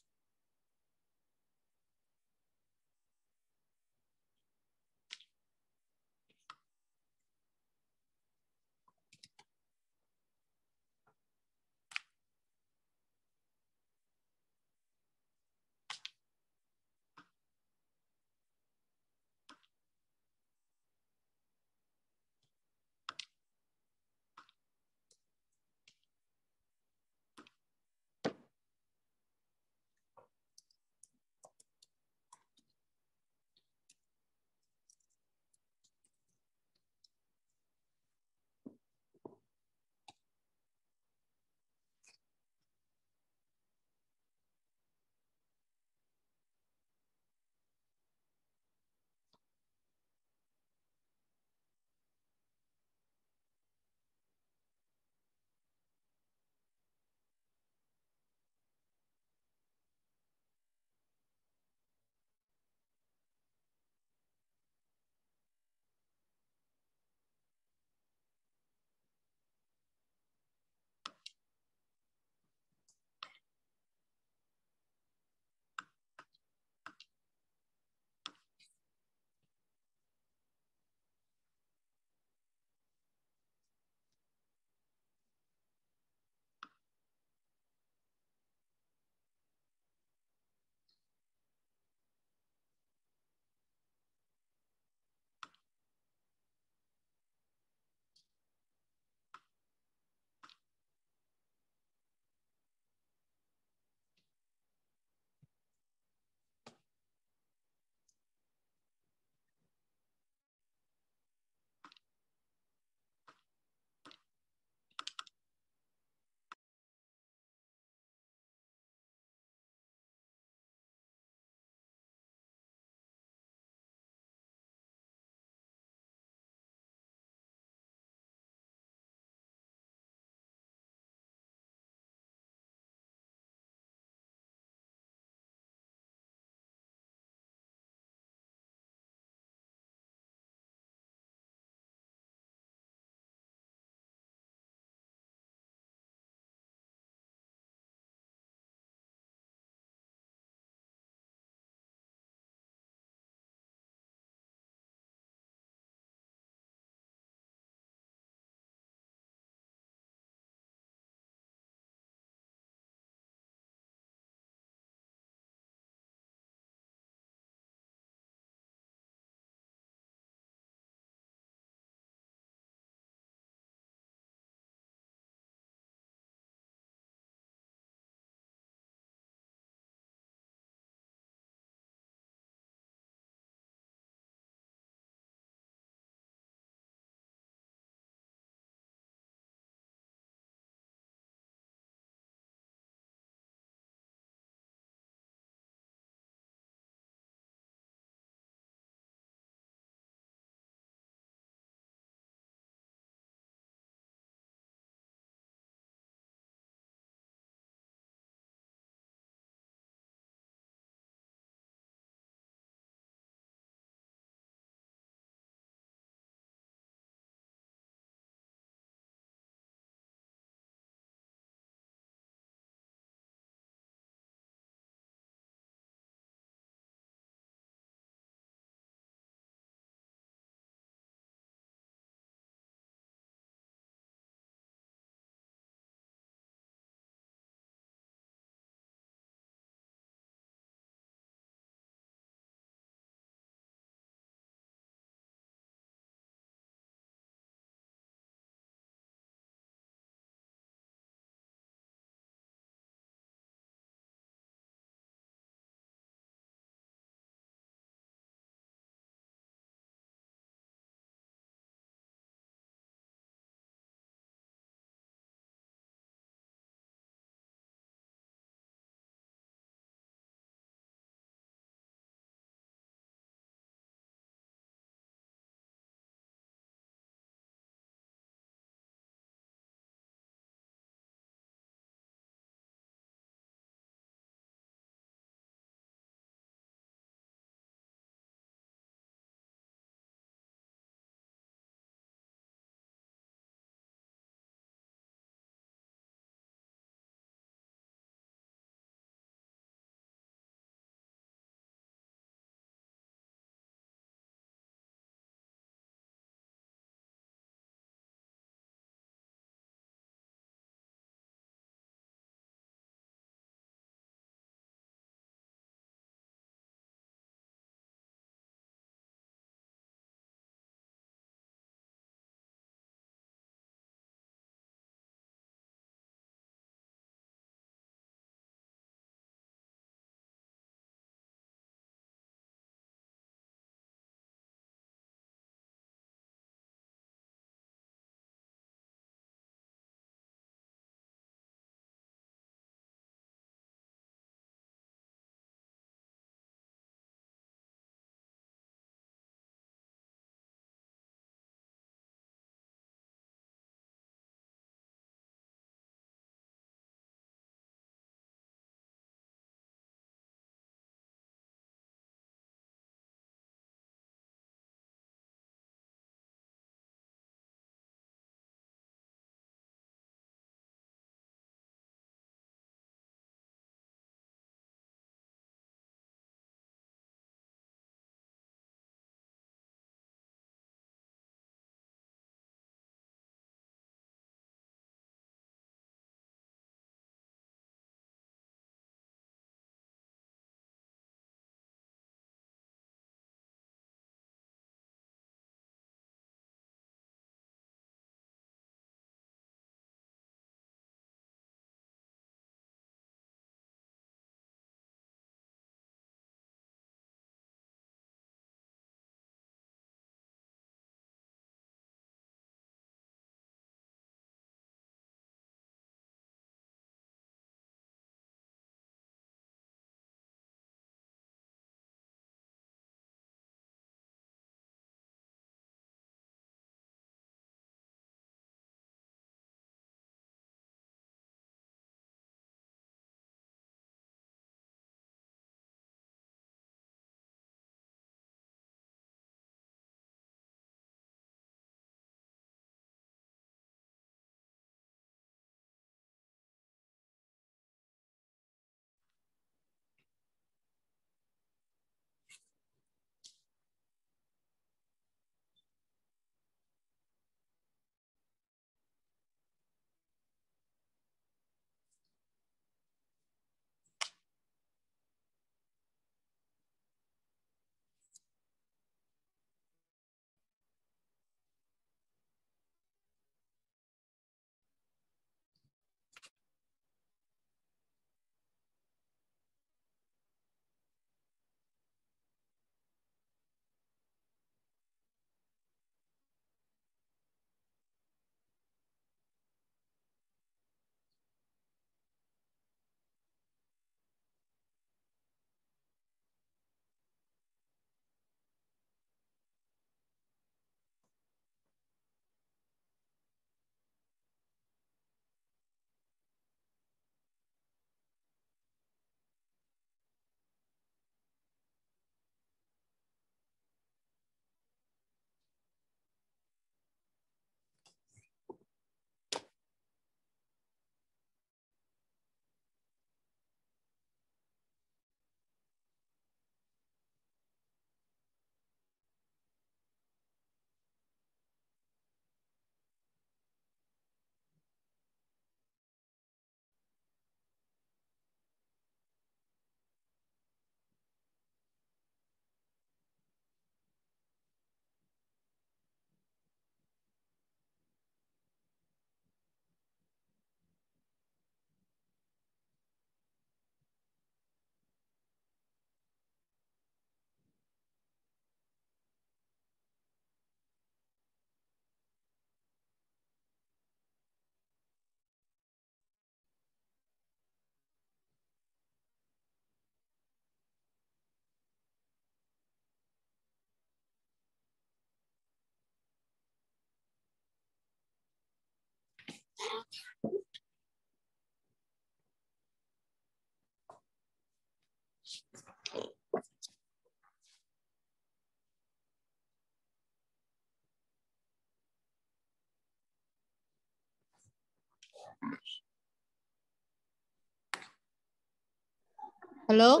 Halo?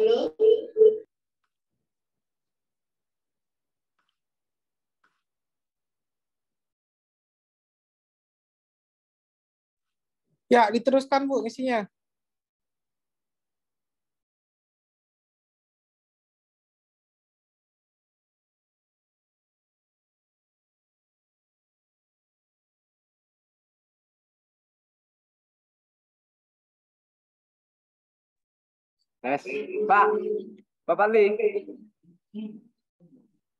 Ya, diteruskan Bu isinya. Tes. Pak, Bapak Li,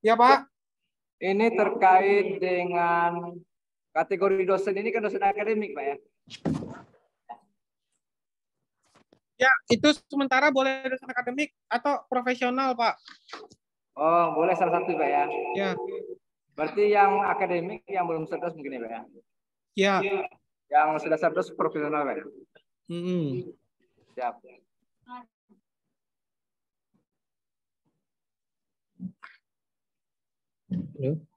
Ya, Pak. ini terkait dengan kategori dosen ini kan dosen akademik, Pak ya? Ya, itu sementara boleh dosen akademik atau profesional, Pak. Oh, boleh salah satu, Pak ya? Ya. Berarti yang akademik, yang belum cerdas mungkin ya, Pak ya? Ya. Yang sudah cerdas profesional, Pak ya? Siap. Halo.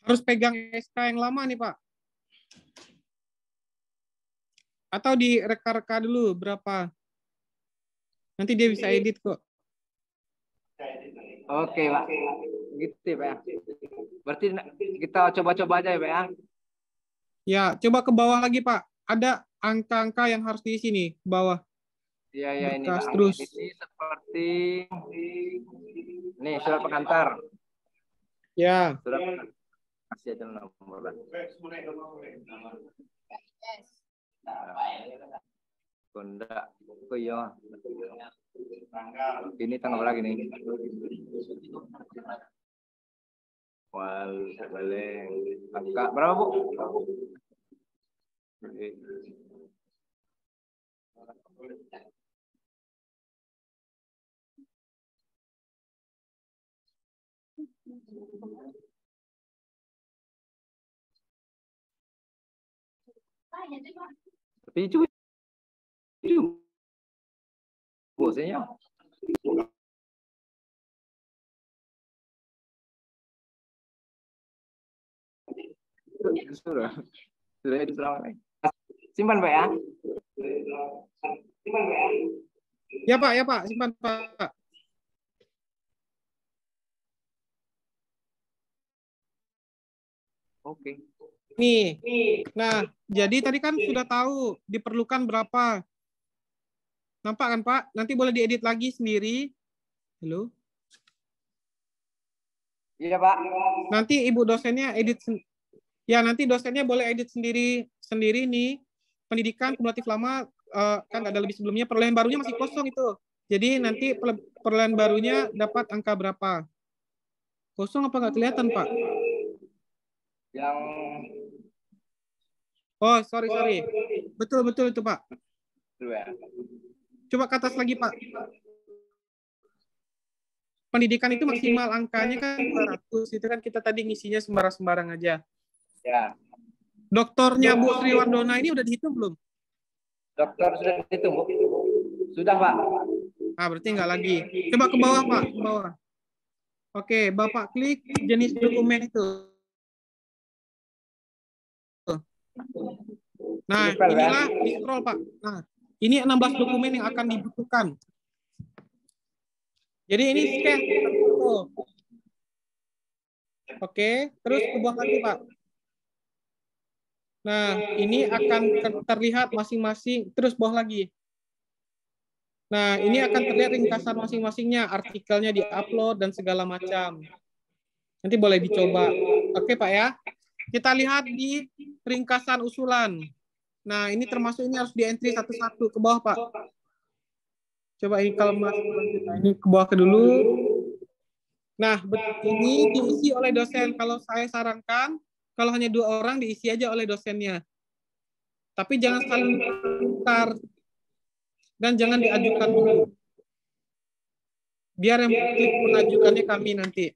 Harus pegang SK yang lama nih, Pak. Atau direka-reka dulu berapa. Nanti dia bisa edit kok. Oke, Pak. Gitu ya, Pak ya. Berarti kita coba-coba aja ya, Pak ya. Ya, coba ke bawah lagi, Pak. Ada angka-angka yang harus diisi nih, ke bawah. Iya, ya, ini Berkas Pak. terus. Ini seperti nih surat pengantar. Ya. Surat pengantar. Kasih aja nomor. Kondak. Oh iya. Ini tanggal berapa nih? Boleh. Angka berapa, Bu? Tapi itu bosnya. Sudah itu selama. Simpan, Pak ya. Simpan, Pak ya. Ya, Pak, ya, Pak. Simpan, Pak. Oke. Nih. Nah, jadi tadi kan sudah tahu diperlukan berapa. Nampak kan, Pak? Nanti boleh diedit lagi sendiri. Halo? Iya, Pak. Nanti Ibu dosennya edit. Ya, nanti dosennya boleh edit sendiri nih. Pendidikan kumulatif lama kan ada lebih sebelumnya. Perolehan barunya masih kosong itu. Jadi nanti perolehan barunya dapat angka berapa? Kosong apa nggak kelihatan, Pak? Yang Oh, sorry. Betul itu, Pak. dua. Coba ke atas lagi, Pak. Pendidikan itu maksimal angkanya kan 200. Itu kan kita tadi ngisinya sembarang-sembarang aja. Ya. Doktornya Bu Sri Wardona ini udah dihitung belum? Dokter sudah dihitung, Bu? Sudah, Pak. Ah, berarti nggak lagi. Coba ke bawah, Pak. Ke bawah. Oke, Bapak klik jenis dokumen itu. Nah, inilah di scroll, Pak. Nah, ini 16 dokumen yang akan dibutuhkan. Jadi ini scan. Oke, terus ke bawah lagi, Pak. Nah, ini akan terlihat masing-masing. Terus bawah lagi. Nah, ini akan terlihat ringkasan masing-masingnya, artikelnya di-upload dan segala macam. Nanti boleh dicoba. Oke, Pak ya. Kita lihat di ringkasan usulan. Nah, ini termasuk ini harus di-entry satu-satu ke bawah, Pak. Coba ini kalau Mas ini ke bawah ke dulu. Nah, ini diisi oleh dosen. Kalau saya sarankan, kalau hanya 2 orang diisi aja oleh dosennya. Tapi jangan saling tukar dan jangan diajukan dulu. Biar yang klik mengajukannya kami nanti.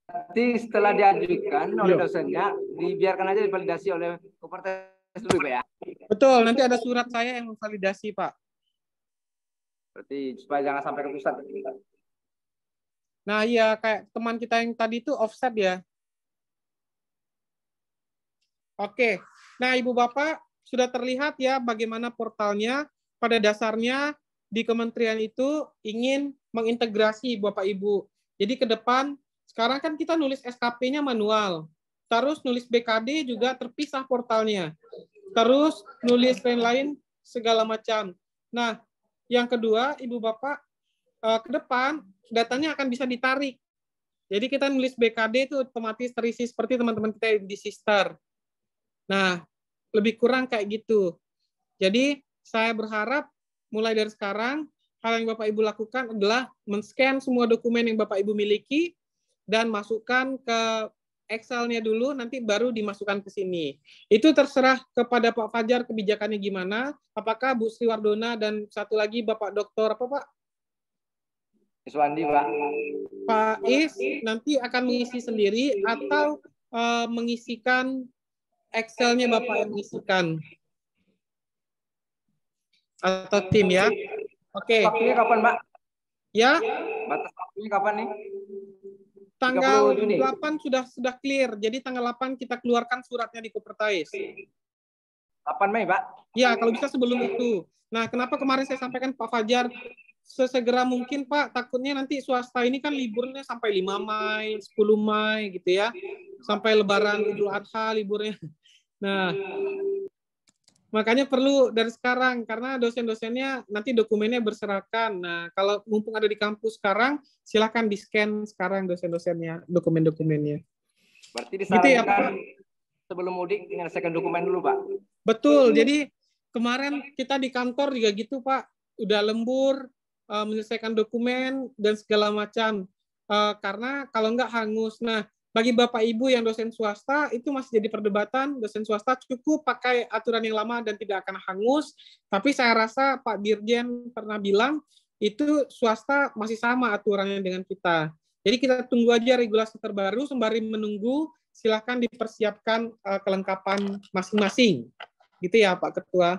Nanti setelah diajukan oleh dosennya, dibiarkan aja divalidasi oleh kopertes dulu, Pak ya. Betul, nanti ada surat saya yang validasi, Pak. Berarti supaya jangan sampai ke pusat. Nah, iya kayak teman kita yang tadi itu offset ya. Oke. Nah, Ibu Bapak sudah terlihat ya bagaimana portalnya. Pada dasarnya di kementerian itu ingin mengintegrasi Bapak Ibu. Jadi ke depan sekarang kan kita nulis SKP-nya manual. Terus nulis BKD juga terpisah portalnya. Terus nulis lain-lain segala macam. Nah, yang kedua, Ibu Bapak, ke depan datanya akan bisa ditarik. Jadi kita nulis BKD itu otomatis terisi seperti teman-teman kita di Sister. Nah, lebih kurang kayak gitu. Jadi saya berharap mulai dari sekarang hal yang Bapak Ibu lakukan adalah men-scan semua dokumen yang Bapak Ibu miliki dan masukkan ke Excel-nya dulu, nanti baru dimasukkan ke sini. Itu terserah kepada Pak Fajar kebijakannya gimana. Apakah Bu Sri Wardona dan satu lagi Bapak Doktor apa Pak? Iswandi, Pak. Pak Is nanti akan mengisi sendiri atau mengisikan Excel-nya Bapak yang mengisikan atau tim ya. Oke. Waktunya kapan, Pak? Ya. Batas waktunya kapan nih? Tanggal 30 Juni. 8 sudah clear. Jadi tanggal 8 kita keluarkan suratnya di Kopertais. 8 Mei, Pak. Ya, kalau bisa sebelum itu. Nah, kenapa kemarin saya sampaikan Pak Fajar sesegera mungkin, Pak. Takutnya nanti swasta ini kan liburnya sampai 5 Mei, 10 Mei gitu ya. Sampai Lebaran Idul Adha liburnya. Nah, makanya perlu dari sekarang karena dosen-dosennya nanti dokumennya berserakan. Nah, kalau mumpung ada di kampus sekarang, silakan di-scan sekarang dosen-dosennya, dokumen-dokumennya. Berarti Gitu ya, Pak. Sebelum mudik menyelesaikan dokumen dulu, Pak. Betul. Jadi kemarin kita di kantor juga gitu, Pak. Udah lembur, menyelesaikan dokumen dan segala macam. Karena kalau nggak hangus. Nah, bagi Bapak Ibu yang dosen swasta, itu masih jadi perdebatan. Dosen swasta cukup pakai aturan yang lama dan tidak akan hangus. Tapi saya rasa Pak Dirjen pernah bilang, itu swasta masih sama aturannya dengan kita. Jadi kita tunggu aja regulasi terbaru, sembari menunggu, silakan dipersiapkan kelengkapan masing-masing. Gitu ya Pak Ketua.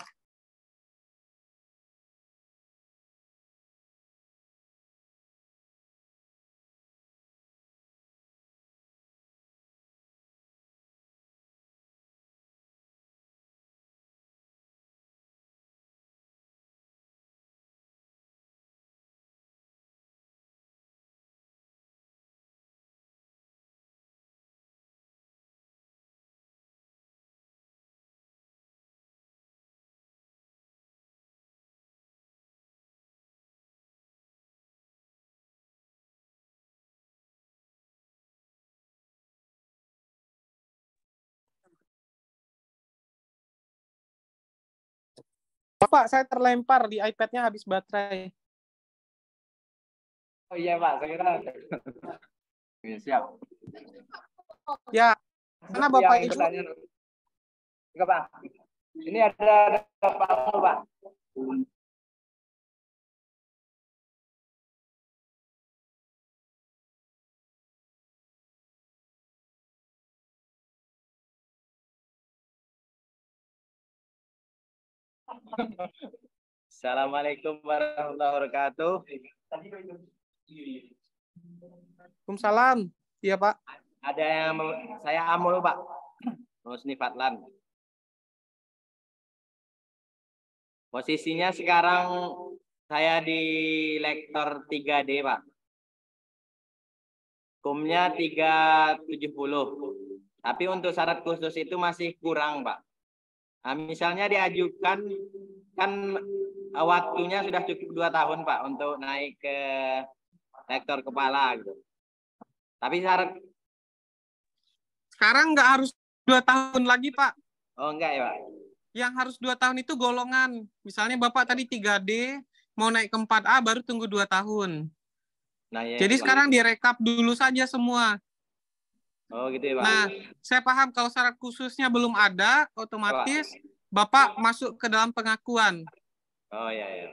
Bapak, saya terlempar di iPad-nya habis baterai. Oh iya, Pak. Saya kira. Ya, siap. Ya, karena Bapak Ibu. Enggak, Pak. Ini ada Pak. Assalamualaikum warahmatullahi wabarakatuh. Waalaikumsalam. Iya, Pak. Ada yang saya Amul, Pak. Husni Fatlan. Posisinya sekarang saya di lektor 3D, Pak. Kumnya 370. Tapi untuk syarat khusus itu masih kurang, Pak. Nah, misalnya diajukan kan waktunya sudah cukup 2 tahun Pak untuk naik ke rektor kepala gitu. Tapi syarat Sekarang nggak harus 2 tahun lagi, Pak. oh enggak ya Pak. Yang harus 2 tahun itu golongan. Misalnya Bapak tadi 3D, mau naik ke 4A baru tunggu 2 tahun. Nah, ya, Jadi Pak. sekarang direkap dulu saja semua. Oh gitu ya Pak. Nah, saya paham kalau syarat khususnya belum ada, otomatis Bapak masuk ke dalam pengakuan. Oh ya ya.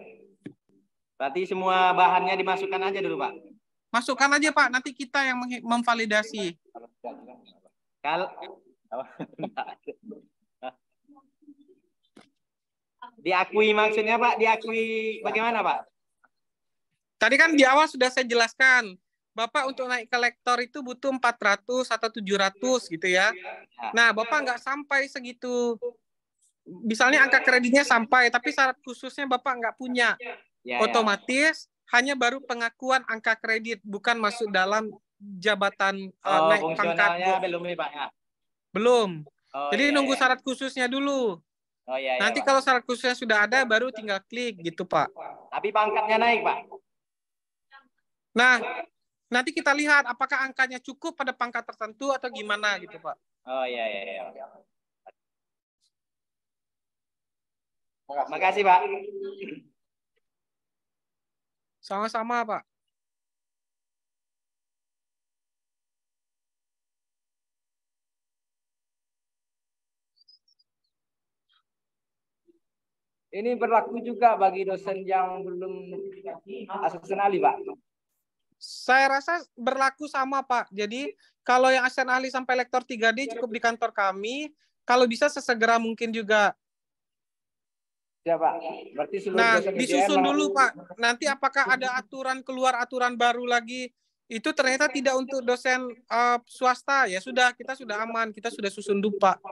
Berarti semua bahannya dimasukkan aja dulu Pak. Masukkan aja Pak, nanti kita yang memvalidasi. Kalau diakui maksudnya Pak, diakui bagaimana Pak? Tadi kan di awal sudah saya jelaskan, Bapak untuk naik ke lektor itu butuh 400 atau 700 gitu ya. Nah, Bapak nggak sampai segitu. Misalnya angka kreditnya sampai, tapi syarat khususnya Bapak nggak punya. Ya, Otomatis hanya baru pengakuan angka kredit, bukan masuk dalam jabatan naik pangkat. Belum nih Pak ya? Belum. Oh, Jadi iya, nunggu iya. syarat khususnya dulu. Oh iya. Nanti Pak. kalau syarat khususnya sudah ada, baru tinggal klik gitu Pak. Tapi pangkatnya naik Pak. Nah, nanti kita lihat apakah angkanya cukup pada pangkat tertentu atau gimana gitu Pak. Oh iya iya. Makasih Pak. Sama-sama Pak. Ini berlaku juga bagi dosen yang belum asisten ahli, Pak. Saya rasa berlaku sama Pak. Jadi kalau yang asisten ahli sampai lektor 3D cukup di kantor kami. Kalau bisa sesegera mungkin juga. Ya Pak. Berarti seluruh Nah, dosen disusun UGM dulu Pak. Nanti apakah ada aturan keluar aturan baru lagi? Itu ternyata tidak untuk dosen swasta. Ya sudah, kita sudah aman. Kita sudah susun dulu Pak.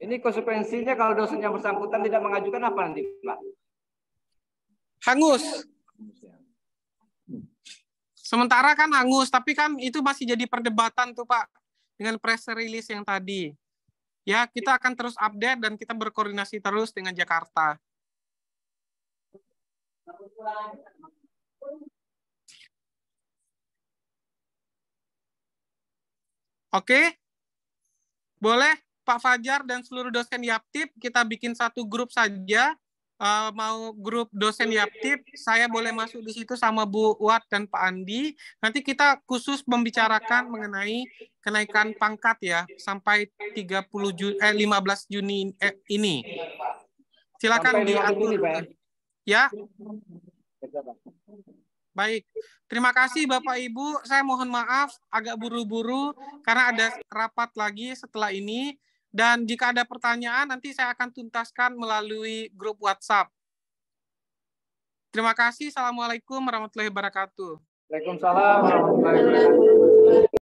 Ini konsekuensinya kalau dosen yang bersangkutan tidak mengajukan apa nanti Pak? Hangus. Sementara kan hangus, tapi kan itu masih jadi perdebatan tuh Pak. Dengan press release yang tadi. Ya, kita akan terus update dan kita berkoordinasi terus dengan Jakarta. Oke? Boleh Pak Fajar dan seluruh dosen Yaptip, kita bikin satu grup saja. Mau grup dosen Yaptip, saya boleh masuk di situ sama Bu Uat dan Pak Andi. Nanti kita khusus membicarakan mengenai kenaikan pangkat ya sampai 15 Juni ini. Silakan diatur. Ya. Baik. Terima kasih Bapak Ibu. Saya mohon maaf agak buru-buru karena ada rapat lagi setelah ini. Dan jika ada pertanyaan, nanti saya akan tuntaskan melalui grup WhatsApp. Terima kasih. Assalamualaikum warahmatullahi wabarakatuh. Waalaikumsalam warahmatullahi wabarakatuh.